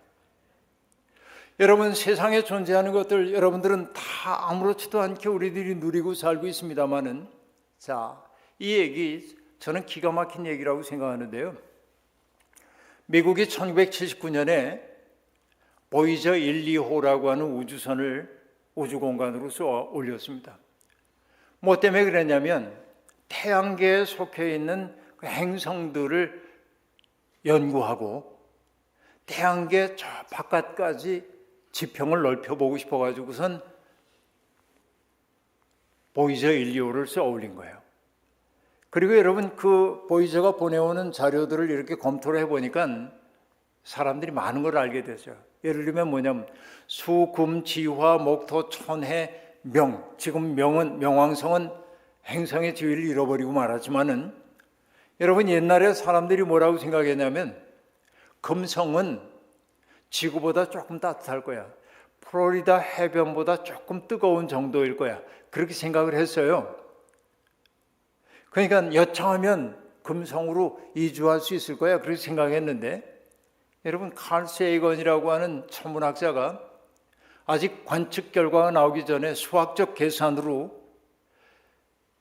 여러분, 세상에 존재하는 것들 여러분들은 다 아무렇지도 않게 우리들이 누리고 살고 있습니다만은, 자, 이 얘기 저는 기가 막힌 얘기라고 생각하는데요. 미국이 1979년에 보이저 1, 2호라고 하는 우주선을 우주공간으로 쏘아 올렸습니다. 뭐 때문에 그랬냐면 태양계에 속해 있는 그 행성들을 연구하고 태양계 저 바깥까지 지평을 넓혀보고 싶어가지고선 보이저 1, 2호를 쏘아 올린 거예요. 그리고 여러분 그 보이저가 보내오는 자료들을 이렇게 검토를 해보니까 사람들이 많은 걸 알게 됐어요. 예를 들면 뭐냐면 수, 금, 지화, 목, 토, 천, 해, 명. 지금 명왕성은 행성의 지위를 잃어버리고 말았지만은 여러분 옛날에 사람들이 뭐라고 생각했냐면 금성은 지구보다 조금 따뜻할 거야. 플로리다 해변보다 조금 뜨거운 정도일 거야. 그렇게 생각을 했어요. 그러니까 여차하면 금성으로 이주할 수 있을 거야. 그렇게 생각했는데 여러분 칼 세이건이라고 하는 천문학자가 아직 관측 결과가 나오기 전에 수학적 계산으로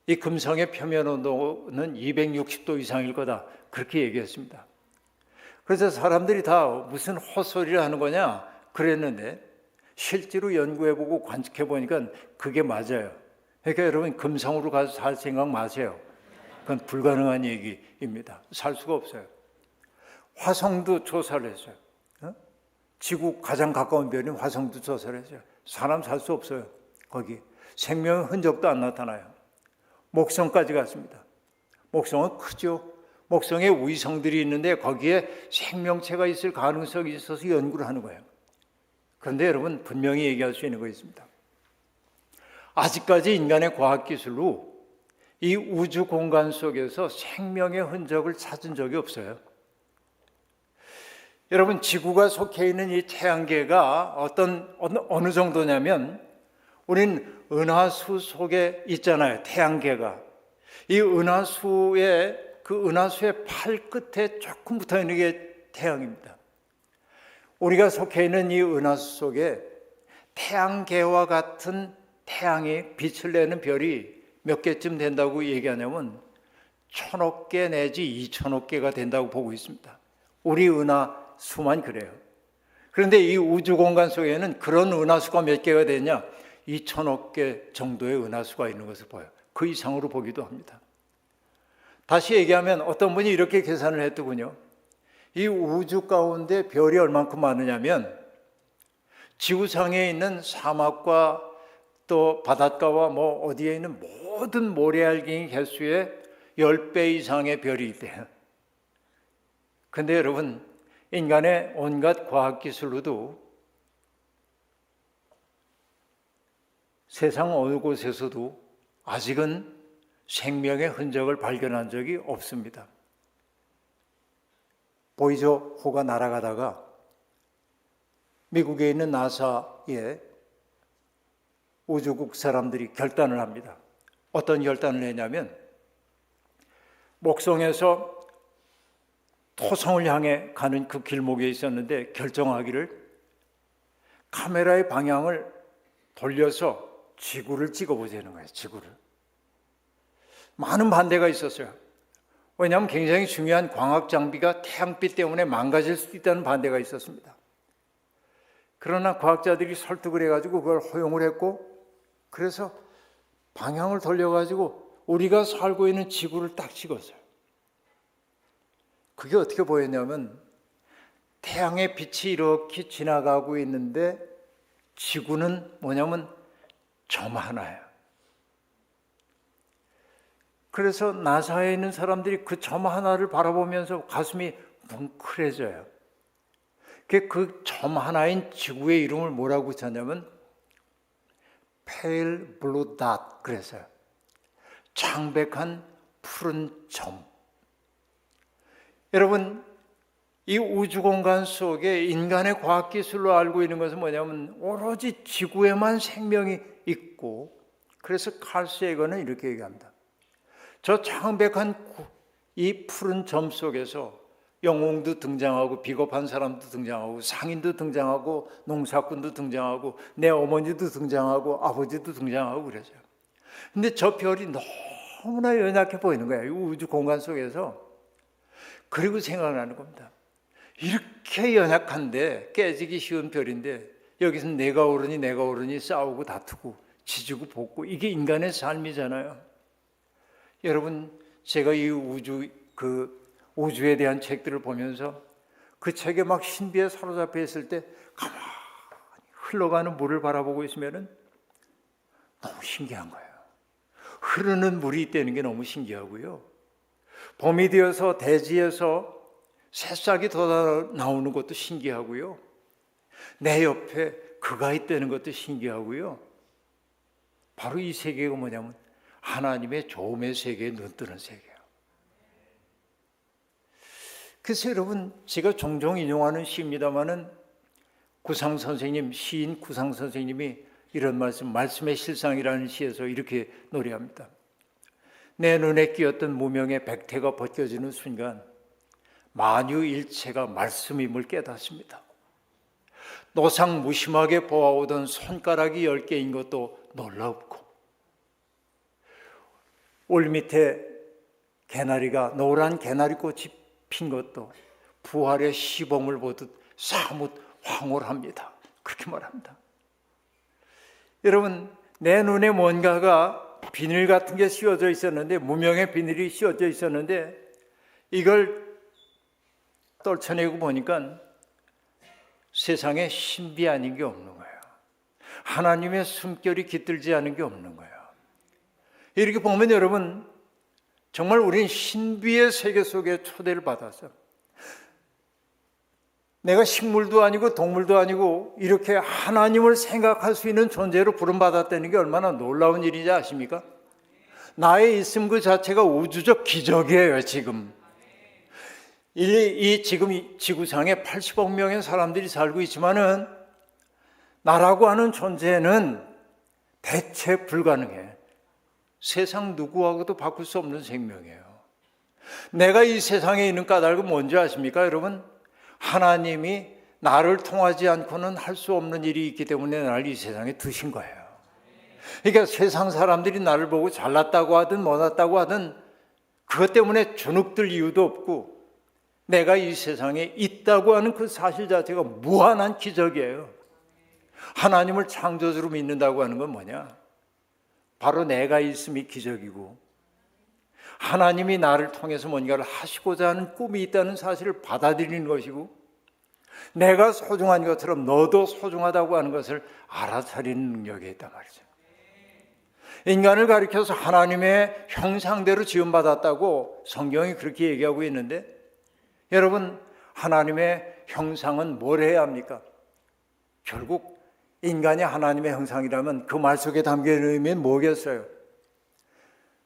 이 금성의 표면 온도는 260도 이상일 거다. 그렇게 얘기했습니다. 그래서 사람들이 다 무슨 헛소리를 하는 거냐 그랬는데 실제로 연구해보고 관측해보니까 그게 맞아요. 그러니까 여러분 금성으로 가서 살 생각 마세요. 그건 불가능한 얘기입니다. 살 수가 없어요. 화성도 조사를 했어요. 지구 가장 가까운 별인 화성도 조사를 했어요. 사람 살 수 없어요. 거기 생명의 흔적도 안 나타나요. 목성까지 갔습니다. 목성은 크죠. 목성에 위성들이 있는데 거기에 생명체가 있을 가능성이 있어서 연구를 하는 거예요. 그런데 여러분 분명히 얘기할 수 있는 거 있습니다. 아직까지 인간의 과학기술로 이 우주 공간 속에서 생명의 흔적을 찾은 적이 없어요. 여러분, 지구가 속해 있는 이 태양계가 어느 정도냐면, 우린 은하수 속에 있잖아요. 태양계가. 이 은하수의 팔 끝에 조금 붙어 있는 게 태양입니다. 우리가 속해 있는 이 은하수 속에 태양계와 같은 태양이 빛을 내는 별이 몇 개쯤 된다고 얘기하냐면 1000억 개 내지 2000억 개가 된다고 보고 있습니다. 우리 은하수만 그래요. 그런데 이 우주 공간 속에는 그런 은하수가 몇 개가 되냐? 2000억 개 정도의 은하수가 있는 것을 보여요. 그 이상으로 보기도 합니다. 다시 얘기하면 어떤 분이 이렇게 계산을 했더군요. 이 우주 가운데 별이 얼만큼 많으냐면 지구상에 있는 사막과 또 바닷가와 어디에 있는 모든 모래알갱이 개수의 10배 이상의 별이 있대요. 근데 여러분, 인간의 온갖 과학기술로도 세상 어느 곳에서도 아직은 생명의 흔적을 발견한 적이 없습니다. 보이저 호가 날아가다가 미국에 있는 나사의 우주국 사람들이 결단을 합니다. 어떤 결단을 했냐면 목성에서 토성을 향해 가는 그 길목에 있었는데 결정하기를 카메라의 방향을 돌려서 지구를 찍어보자는 거예요. 지구를. 많은 반대가 있었어요. 왜냐하면 굉장히 중요한 광학 장비가 태양빛 때문에 망가질 수도 있다는 반대가 있었습니다. 그러나 과학자들이 설득을 해가지고 그걸 허용을 했고, 그래서 방향을 돌려가지고 우리가 살고 있는 지구를 딱 찍었어요. 그게 어떻게 보였냐면 태양의 빛이 이렇게 지나가고 있는데 지구는 뭐냐면 점 하나예요. 그래서 나사에 있는 사람들이 그 점 하나를 바라보면서 가슴이 뭉클해져요. 그 점 하나인 지구의 이름을 뭐라고 찾냐면 Pale Blue Dot 그랬어요. 창백한 푸른 점. 여러분, 이 우주 공간 속에 인간의 과학기술로 알고 있는 것은 뭐냐면 오로지 지구에만 생명이 있고, 그래서 칼 세이건은 이렇게 얘기합니다. 저 창백한 이 푸른 점 속에서 영웅도 등장하고 비겁한 사람도 등장하고 상인도 등장하고 농사꾼도 등장하고 내 어머니도 등장하고 아버지도 등장하고 그랬어요. 근데 저 별이 너무나 연약해 보이는 거예요. 이 우주 공간 속에서. 그리고 생각나는 겁니다. 이렇게 연약한데 깨지기 쉬운 별인데 여기서 내가 오르니 싸우고 다투고 지지고 볶고 이게 인간의 삶이잖아요. 여러분, 제가 이 우주에 대한 책들을 보면서 그 책에 막 신비에 사로잡혀 있을 때 가만히 흘러가는 물을 바라보고 있으면 너무 신기한 거예요. 흐르는 물이 있다는 게 너무 신기하고요. 봄이 되어서 대지에서 새싹이 돋아 나오는 것도 신기하고요. 내 옆에 그가 있다는 것도 신기하고요. 바로 이 세계가 뭐냐면 하나님의 좋음의 세계에 눈뜨는 세계예요. 그래서 여러분, 제가 종종 인용하는 시입니다마는 시인 구상 선생님이 이런 말씀의 실상이라는 시에서 이렇게 노래합니다. 내 눈에 끼었던 무명의 백태가 벗겨지는 순간 만유일체가 말씀임을 깨닫습니다. 노상 무심하게 보아오던 손가락이 10개인 것도 놀랍고 올 밑에 노란 개나리꽃이 핀 것도 부활의 시범을 보듯 사뭇 황홀합니다. 그렇게 말합니다. 여러분, 내 눈에 뭔가가 비닐 같은 게 씌워져 있었는데, 무명의 비닐이 씌워져 있었는데 이걸 떨쳐내고 보니까 세상에 신비 아닌 게 없는 거예요. 하나님의 숨결이 깃들지 않은 게 없는 거예요. 이렇게 보면 여러분, 정말 우리는 신비의 세계 속에 초대를 받았어요. 내가 식물도 아니고 동물도 아니고 이렇게 하나님을 생각할 수 있는 존재로 부름받았다는 게 얼마나 놀라운 일인지 아십니까? 나의 있음 그 자체가 우주적 기적이에요. 지금 이 지금 이 지구상에 80억 명의 사람들이 살고 있지만은 나라고 하는 존재는 대체 불가능해. 세상 누구하고도 바꿀 수 없는 생명이에요. 내가 이 세상에 있는 까닭은 뭔지 아십니까, 여러분? 하나님이 나를 통하지 않고는 할 수 없는 일이 있기 때문에 나를 이 세상에 두신 거예요. 그러니까 세상 사람들이 나를 보고 잘났다고 하든 못났다고 하든 그것 때문에 주눅들 이유도 없고 내가 이 세상에 있다고 하는 그 사실 자체가 무한한 기적이에요. 하나님을 창조주로 믿는다고 하는 건 뭐냐? 바로 내가 있음이 기적이고 하나님이 나를 통해서 뭔가를 하시고자 하는 꿈이 있다는 사실을 받아들이는 것이고 내가 소중한 것처럼 너도 소중하다고 하는 것을 알아차리는 능력이 있단 말이죠. 인간을 가리켜서 하나님의 형상대로 지음받았다고 성경이 그렇게 얘기하고 있는데 여러분, 하나님의 형상은 뭘 해야 합니까? 결국 인간이 하나님의 형상이라면 그 말 속에 담겨있는 의미는 뭐겠어요?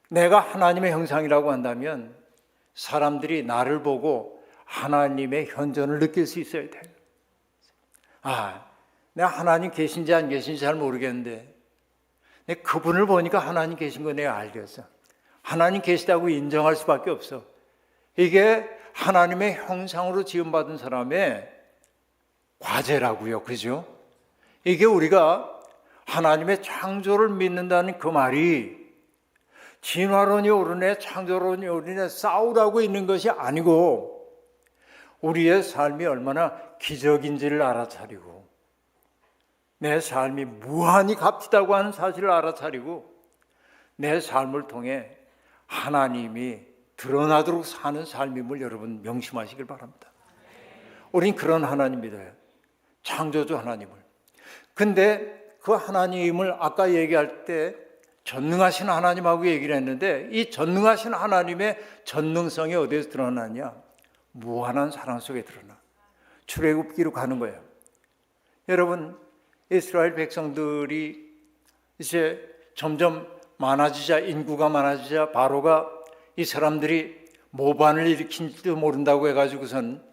내가 하나님의 형상이라고 한다면 사람들이 나를 보고 하나님의 현존을 느낄 수 있어야 돼요. 내가 하나님 계신지 안 계신지 잘 모르겠는데 내가 그분을 보니까 하나님 계신 거 내가 알겠어. 하나님 계시다고 인정할 수밖에 없어. 이게 하나님의 형상으로 지음받은 사람의 과제라고요. 그죠? 이게 우리가 하나님의 창조를 믿는다는 그 말이 진화론이 옳으네 창조론이 옳으네 싸우라고 있는 것이 아니고 우리의 삶이 얼마나 기적인지를 알아차리고 내 삶이 무한히 값지다고 하는 사실을 알아차리고 내 삶을 통해 하나님이 드러나도록 사는 삶임을 여러분 명심하시길 바랍니다. 우린 그런 하나님 믿어요. 창조주 하나님을. 근데 그 하나님을 아까 얘기할 때 전능하신 하나님하고 얘기를 했는데 이 전능하신 하나님의 전능성이 어디에서 드러나냐? 무한한 사랑 속에 드러나. 출애굽기로 가는 거예요. 여러분, 이스라엘 백성들이 이제 점점 많아지자 인구가 많아지자 바로가 이 사람들이 모반을 일으킨지도 모른다고 해가지고선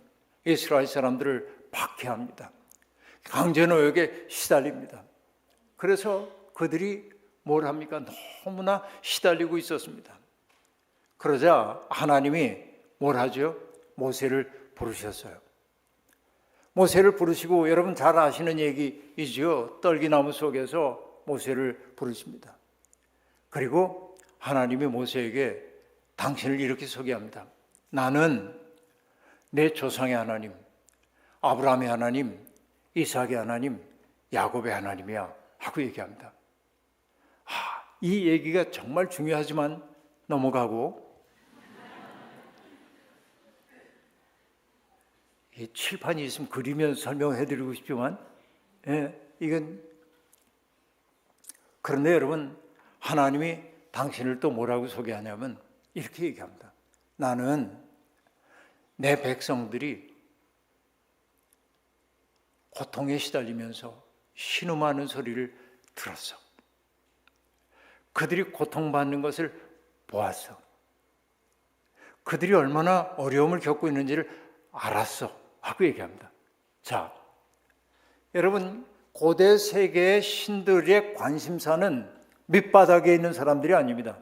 이스라엘 사람들을 박해합니다. 강제노역에 시달립니다. 그래서 그들이 뭘 합니까? 너무나 시달리고 있었습니다. 그러자 하나님이 뭘 하죠? 모세를 부르셨어요. 모세를 부르시고 여러분 잘 아시는 얘기이죠. 떨기나무 속에서 모세를 부르십니다. 그리고 하나님이 모세에게 당신을 이렇게 소개합니다. 나는 내 조상의 하나님, 아브라함의 하나님, 이삭의 하나님, 야곱의 하나님이야 하고 얘기합니다. 이 얘기가 정말 중요하지만 넘어가고 칠판이 있으면 그리면서 설명해드리고 싶지만 이건 그런데 여러분 하나님이 당신을 또 뭐라고 소개하냐면 이렇게 얘기합니다. 나는 내 백성들이 고통에 시달리면서 신음하는 소리를 들었어. 그들이 고통받는 것을 보았어. 그들이 얼마나 어려움을 겪고 있는지를 알았어 하고 얘기합니다. 자, 여러분 고대 세계의 신들의 관심사는 밑바닥에 있는 사람들이 아닙니다.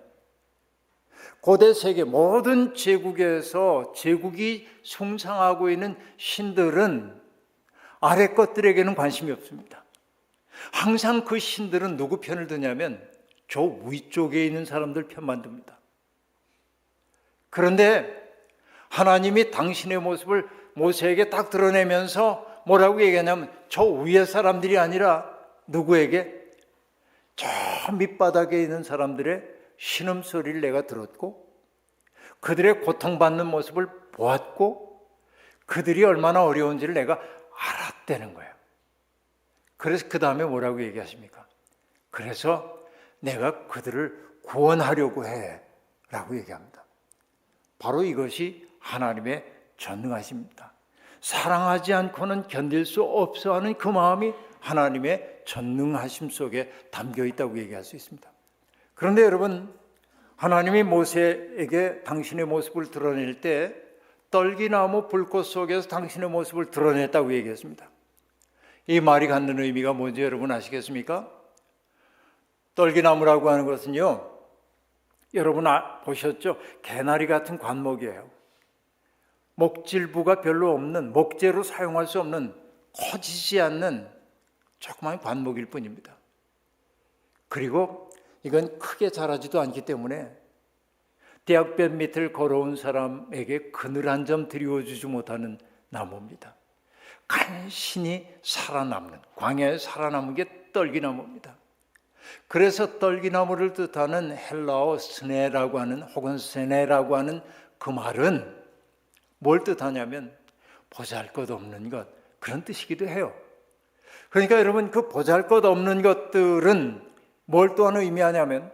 고대 세계 모든 제국에서 제국이 숭상하고 있는 신들은 아래 것들에게는 관심이 없습니다. 항상 그 신들은 누구 편을 드냐면 저 위쪽에 있는 사람들 편만 듭니다. 그런데 하나님이 당신의 모습을 모세에게 딱 드러내면서 뭐라고 얘기하냐면 저 위에 사람들이 아니라 누구에게? 저 밑바닥에 있는 사람들의 신음소리를 내가 들었고 그들의 고통받는 모습을 보았고 그들이 얼마나 어려운지를 내가 알았다는 거예요. 그래서 그 다음에 뭐라고 얘기하십니까? 그래서 내가 그들을 구원하려고 해 라고 얘기합니다. 바로 이것이 하나님의 전능하십니다. 사랑하지 않고는 견딜 수 없어 하는 그 마음이 하나님의 전능하심 속에 담겨 있다고 얘기할 수 있습니다. 그런데 여러분 하나님이 모세에게 당신의 모습을 드러낼 때 떨기나무 불꽃 속에서 당신의 모습을 드러냈다고 얘기했습니다. 이 말이 갖는 의미가 뭔지 여러분 아시겠습니까? 떨기나무라고 하는 것은요, 여러분 보셨죠? 개나리 같은 관목이에요. 목질부가 별로 없는, 목재로 사용할 수 없는, 커지지 않는 조그마한 관목일 뿐입니다. 그리고 이건 크게 자라지도 않기 때문에 대학볕 밑을 걸어온 사람에게 그늘 한 점 드리워주지 못하는 나무입니다. 간신히 살아남는, 광야에 살아남은 게 떨기나무입니다. 그래서 떨기나무를 뜻하는 헬라어 스네라고 하는, 혹은 세네라고 하는 그 말은 뭘 뜻하냐면 보잘것없는 것, 그런 뜻이기도 해요. 그러니까 여러분, 그 보잘것없는 것들은 뭘 또한 의미하냐면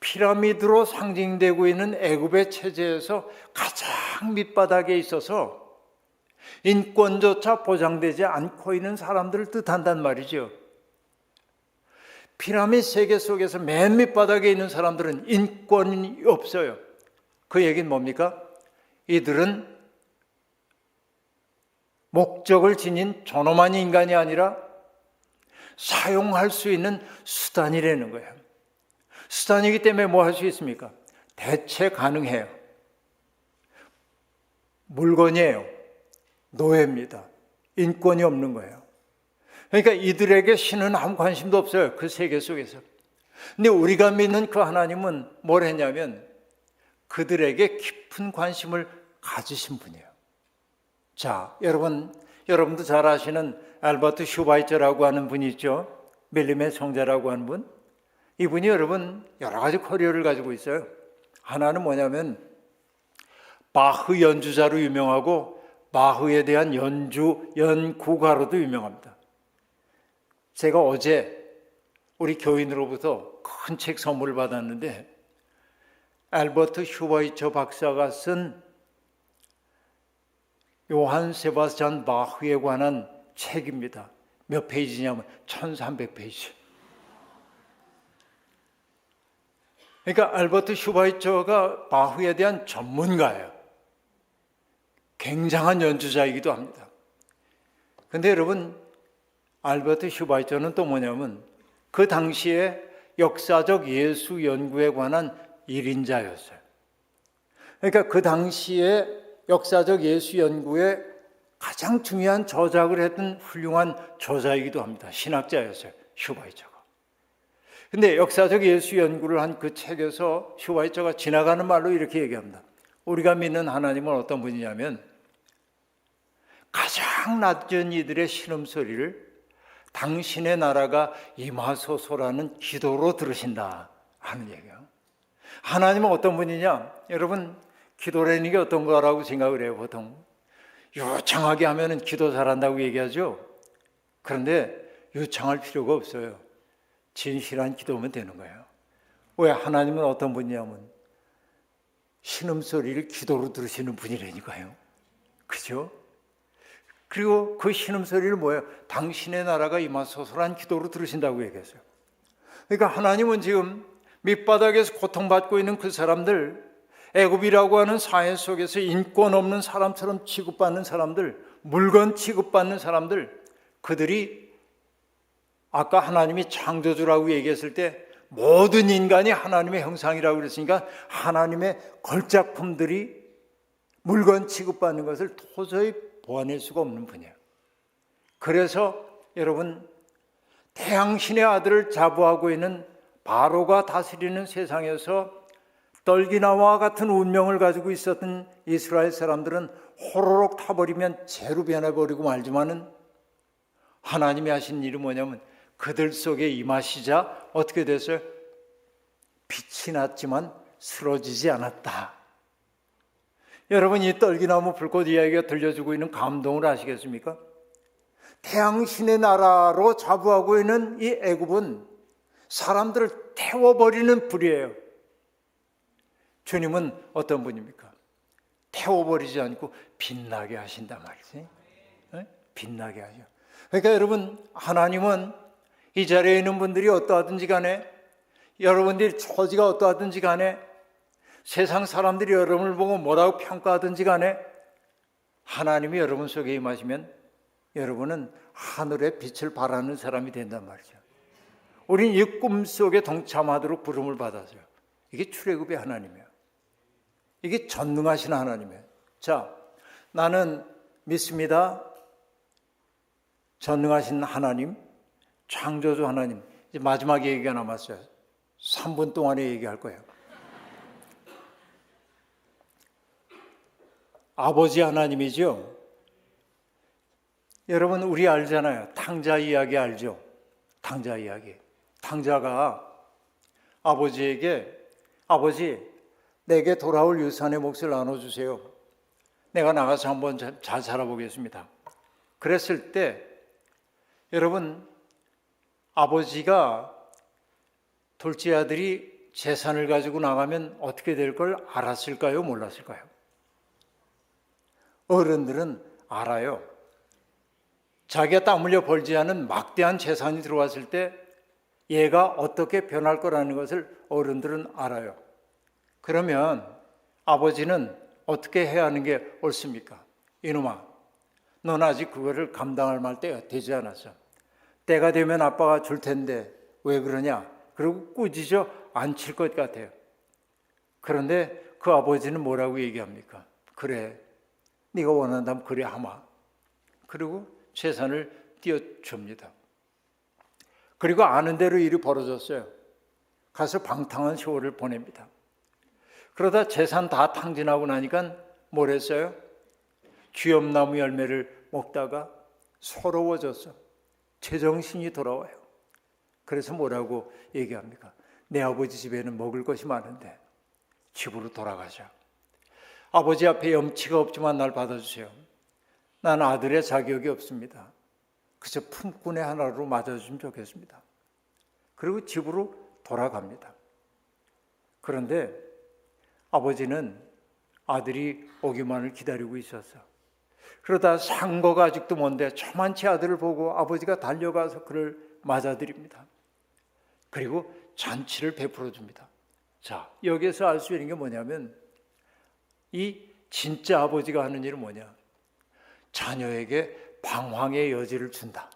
피라미드로 상징되고 있는 애굽의 체제에서 가장 밑바닥에 있어서 인권조차 보장되지 않고 있는 사람들을 뜻한단 말이죠. 피라미드 세계 속에서 맨 밑바닥에 있는 사람들은 인권이 없어요. 그 얘기는 뭡니까? 이들은 목적을 지닌 존엄한 인간이 아니라 사용할 수 있는 수단이라는 거예요. 수단이기 때문에 뭐 할 수 있습니까? 대체 가능해요. 물건이에요. 노예입니다. 인권이 없는 거예요. 그러니까 이들에게 신은 아무 관심도 없어요. 그 세계 속에서. 근데 우리가 믿는 그 하나님은 뭘 했냐면 그들에게 깊은 관심을 가지신 분이에요. 자, 여러분도 잘 아시는 알버트 슈바이처라고 하는 분이 있죠. 밀림의 성자라고 하는 분. 이분이 여러분 여러 가지 커리어를 가지고 있어요. 하나는 뭐냐면 바흐 연주자로 유명하고 바흐에 대한 연구가로도 유명합니다. 제가 어제 우리 교인으로부터 큰 책 선물을 받았는데 알버트 슈바이처 박사가 쓴 요한 세바스찬 바흐에 관한 책입니다. 몇 페이지냐면 1300페이지. 그러니까 알버트 슈바이처가 바흐에 대한 전문가예요. 굉장한 연주자이기도 합니다. 그런데 여러분, 알버트 슈바이처는 또 뭐냐면 그 당시에 역사적 예수 연구에 관한 1인자였어요. 그러니까 그 당시에 역사적 예수 연구에 가장 중요한 저작을 했던 훌륭한 저자이기도 합니다. 신학자였어요, 슈바이처가. 근데 역사적 예수 연구를 한 그 책에서 슈바이처가 지나가는 말로 이렇게 얘기합니다. 우리가 믿는 하나님은 어떤 분이냐면 가장 낮은 이들의 신음소리를 당신의 나라가 임하소서라는 기도로 들으신다 하는 얘기예요. 하나님은 어떤 분이냐? 여러분, 기도라는 게 어떤 거라고 생각을 해요, 보통. 유창하게 하면은 기도 잘한다고 얘기하죠. 그런데 유창할 필요가 없어요. 진실한 기도면 되는 거예요. 왜? 하나님은 어떤 분이냐면 신음소리를 기도로 들으시는 분이라니까요. 그죠? 그리고 그 신음소리를 뭐예요? 당신의 나라가 임하소서란 기도로 들으신다고 얘기했어요. 그러니까 하나님은 지금 밑바닥에서 고통받고 있는 그 사람들, 애굽이라고 하는 사회 속에서 인권 없는 사람처럼 취급받는 사람들, 물건 취급받는 사람들, 그들이 아까 하나님이 창조주라고 얘기했을 때 모든 인간이 하나님의 형상이라고 그랬으니까 하나님의 걸작품들이 물건 취급받는 것을 도저히 보완할 수가 없는 분이에요. 그래서 여러분, 태양신의 아들을 자부하고 있는 바로가 다스리는 세상에서 떨기나무와 같은 운명을 가지고 있었던 이스라엘 사람들은 호로록 타버리면 재로 변해버리고 말지만은 하나님이 하신 일이 뭐냐면 그들 속에 임하시자 어떻게 됐어요? 빛이 났지만 쓰러지지 않았다. 여러분, 이 떨기나무 불꽃 이야기가 들려주고 있는 감동을 아시겠습니까? 태양신의 나라로 자부하고 있는 이 애굽은 사람들을 태워버리는 불이에요. 주님은 어떤 분입니까? 태워버리지 않고 빛나게 하신단 말이지. 네? 빛나게 하죠. 그러니까 여러분, 하나님은 이 자리에 있는 분들이 어떠하든지 간에, 여러분들이 처지가 어떠하든지 간에 세상 사람들이 여러분을 보고 뭐라고 평가하든지 간에 하나님이 여러분 속에 임하시면 여러분은 하늘의 빛을 발하는 사람이 된단 말이죠. 우린 이 꿈속에 동참하도록 부름을 받았어요. 이게 출애굽의 하나님이에요. 이게 전능하신 하나님이에요. 자, 나는 믿습니다. 전능하신 하나님, 창조주 하나님. 이제 마지막 얘기가 남았어요. 3분 동안에 얘기할 거예요. 아버지 하나님이죠. 여러분 우리 알잖아요. 탕자 이야기 알죠? 탕자 이야기. 탕자가 아버지에게 아버지 내게 돌아올 유산의 몫을 나눠주세요. 내가 나가서 한번 잘 살아보겠습니다. 그랬을 때 여러분 아버지가 둘째 아들이 재산을 가지고 나가면 어떻게 될 걸 알았을까요? 몰랐을까요? 어른들은 알아요. 자기가 땀 흘려 벌지 않은 막대한 재산이 들어왔을 때 얘가 어떻게 변할 거라는 것을 어른들은 알아요. 그러면 아버지는 어떻게 해야 하는 게 옳습니까? 이놈아, 넌 아직 그거를 감당할 말 때가 되지 않았어. 때가 되면 아빠가 줄 텐데 왜 그러냐? 그리고 꾸짖어 앉힐 것 같아요. 그런데 그 아버지는 뭐라고 얘기합니까? 그래, 네가 원한다면 그래 하마. 그리고 재산을 띄워줍니다. 그리고 아는 대로 일이 벌어졌어요. 가서 방탕한 세월을 보냅니다. 그러다 재산 다 탕진하고 나니까 뭘 했어요? 쥐엄나무 열매를 먹다가 서러워졌어. 제정신이 돌아와요. 그래서 뭐라고 얘기합니까? 내 아버지 집에는 먹을 것이 많은데 집으로 돌아가자. 아버지 앞에 염치가 없지만 날 받아주세요. 난 아들의 자격이 없습니다. 그저 품꾼의 하나로 맞아주면 좋겠습니다. 그리고 집으로 돌아갑니다. 그런데 아버지는 아들이 오기만을 기다리고 있었어. 그러다 상거가 아직도 먼데 저만치 아들을 보고 아버지가 달려가서 그를 맞아들입니다. 그리고 잔치를 베풀어 줍니다. 자, 여기에서 알 수 있는 게 뭐냐면 이 진짜 아버지가 하는 일은 뭐냐? 자녀에게 방황의 여지를 준다.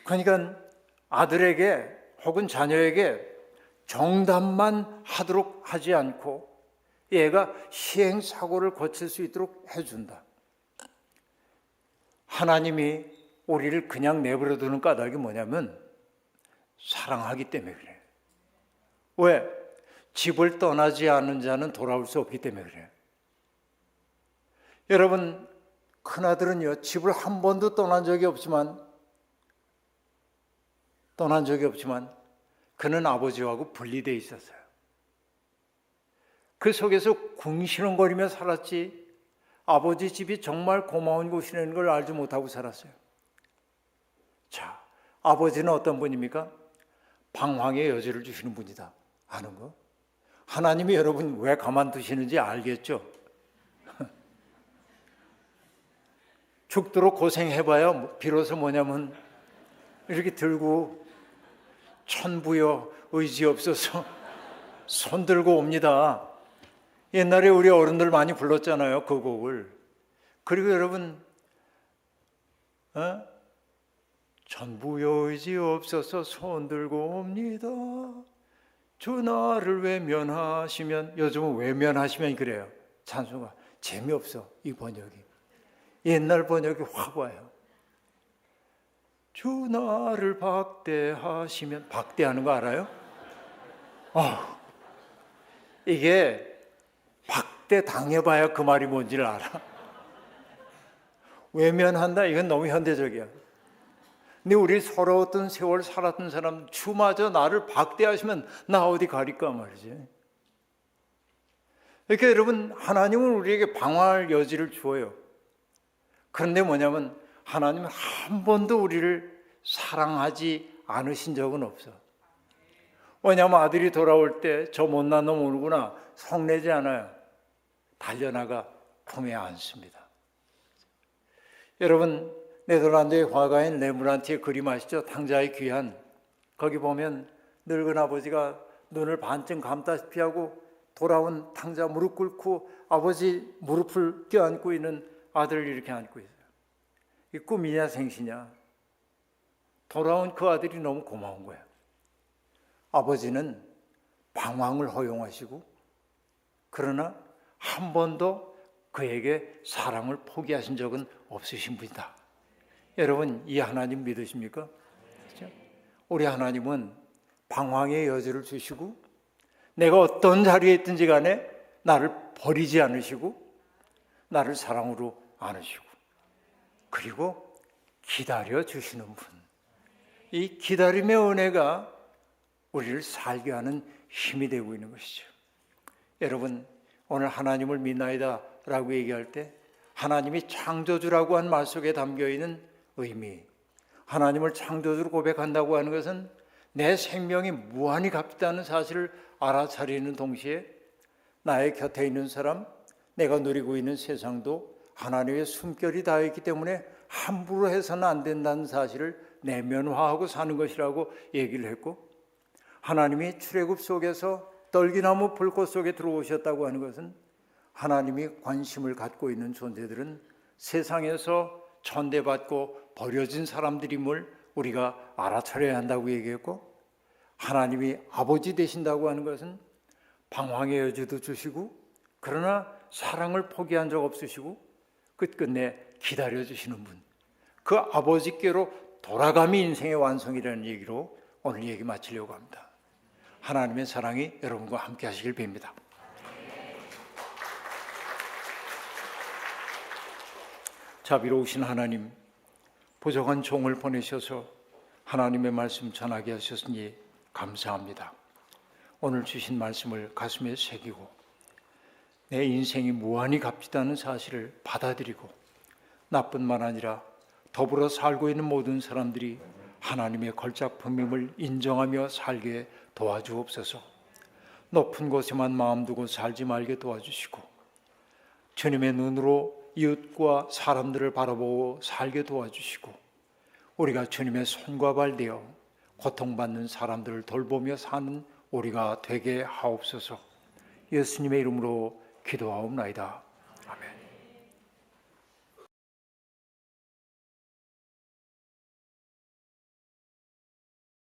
그러니까 아들에게 혹은 자녀에게 정답만 하도록 하지 않고 얘가 시행착오를 거칠 수 있도록 해준다. 하나님이 우리를 그냥 내버려 두는 까닭이 뭐냐면 사랑하기 때문에 그래요. 왜? 집을 떠나지 않은 자는 돌아올 수 없기 때문에 그래요. 여러분, 큰아들은요, 집을 한 번도 떠난 적이 없지만 그는 아버지하고 분리되어 있었어요. 그 속에서 궁시렁거리며 살았지 아버지 집이 정말 고마운 곳이라는 걸 알지 못하고 살았어요. 자, 아버지는 어떤 분입니까? 방황의 여지를 주시는 분이다. 아는 거? 하나님이 여러분 왜 가만두시는지 알겠죠? 죽도록 고생해봐야 비로소 뭐냐면 이렇게 들고 천부여 의지 없어서 손 들고 옵니다. 옛날에 우리 어른들 많이 불렀잖아요, 그 곡을. 그리고 여러분 천부여 의지 없어서 손 들고 옵니다. 주 나를 외면하시면, 요즘은 외면하시면 그래요. 찬송가 재미없어, 이 번역이. 옛날 번역이 확 와요. 주 나를 박대하시면, 박대하는 거 알아요? 이게 박대 당해봐야 그 말이 뭔지를 알아. 외면한다, 이건 너무 현대적이야. 근데 우리 서러웠던 세월 살았던 사람, 주마저 나를 박대하시면 나 어디 가릴까 말이지. 이렇게 여러분, 하나님은 우리에게 방황할 여지를 주어요. 그런데 뭐냐면 하나님은 한 번도 우리를 사랑하지 않으신 적은 없어. 왜냐하면 아들이 돌아올 때 저 못난 놈 오는구나 성내지 않아요. 달려나가 품에 안습니다. 여러분, 네덜란드의 화가인 레므란트의 그림 아시죠? 탕자의 귀한. 거기 보면 늙은 아버지가 눈을 반쯤 감다시피 하고 돌아온 탕자 무릎 꿇고 아버지 무릎을 껴안고 있는 아들을 이렇게 안고 있어요. 이 꿈이냐 생시냐. 돌아온 그 아들이 너무 고마운 거예요. 아버지는 방황을 허용하시고 그러나 한 번도 그에게 사랑을 포기하신 적은 없으신 분이다. 여러분, 이 하나님 믿으십니까? 그렇죠? 우리 하나님은 방황의 여지를 주시고 내가 어떤 자리에 있든지 간에 나를 버리지 않으시고 나를 사랑으로 안으시고 그리고 기다려 주시는 분. 이 기다림의 은혜가 우리를 살게 하는 힘이 되고 있는 것이죠. 여러분, 오늘 하나님을 믿나이다 라고 얘기할 때 하나님이 창조주라고 한 말 속에 담겨있는 의미, 하나님을 창조주로 고백한다고 하는 것은 내 생명이 무한히 값있다는 사실을 알아차리는 동시에 나의 곁에 있는 사람, 내가 누리고 있는 세상도 하나님의 숨결이 닿아있기 때문에 함부로 해서는 안 된다는 사실을 내면화하고 사는 것이라고 얘기를 했고, 하나님이 출애굽 속에서 떨기나무 불꽃 속에 들어오셨다고 하는 것은 하나님이 관심을 갖고 있는 존재들은 세상에서 천대받고 버려진 사람들임을 우리가 알아차려야 한다고 얘기했고, 하나님이 아버지 되신다고 하는 것은 방황의 여지도 주시고 그러나 사랑을 포기한 적 없으시고 끝끝내 기다려주시는 분, 그 아버지께로 돌아감이 인생의 완성이라는 얘기로 오늘 얘기 마치려고 합니다. 하나님의 사랑이 여러분과 함께 하시길 빕니다. 자비로우신 하나님, 부족한 종을 보내셔서 하나님의 말씀 전하게 하셨으니 감사합니다. 오늘 주신 말씀을 가슴에 새기고 내 인생이 무한히 값지다는 사실을 받아들이고 나뿐만 아니라 더불어 살고 있는 모든 사람들이 하나님의 걸작품임을 인정하며 살게 도와주옵소서. 높은 곳에만 마음 두고 살지 말게 도와주시고 주님의 눈으로 이웃과 사람들을 바라보고 살게 도와주시고 우리가 주님의 손과 발 되어 고통받는 사람들을 돌보며 사는 우리가 되게 하옵소서. 예수님의 이름으로 기도하옵나이다.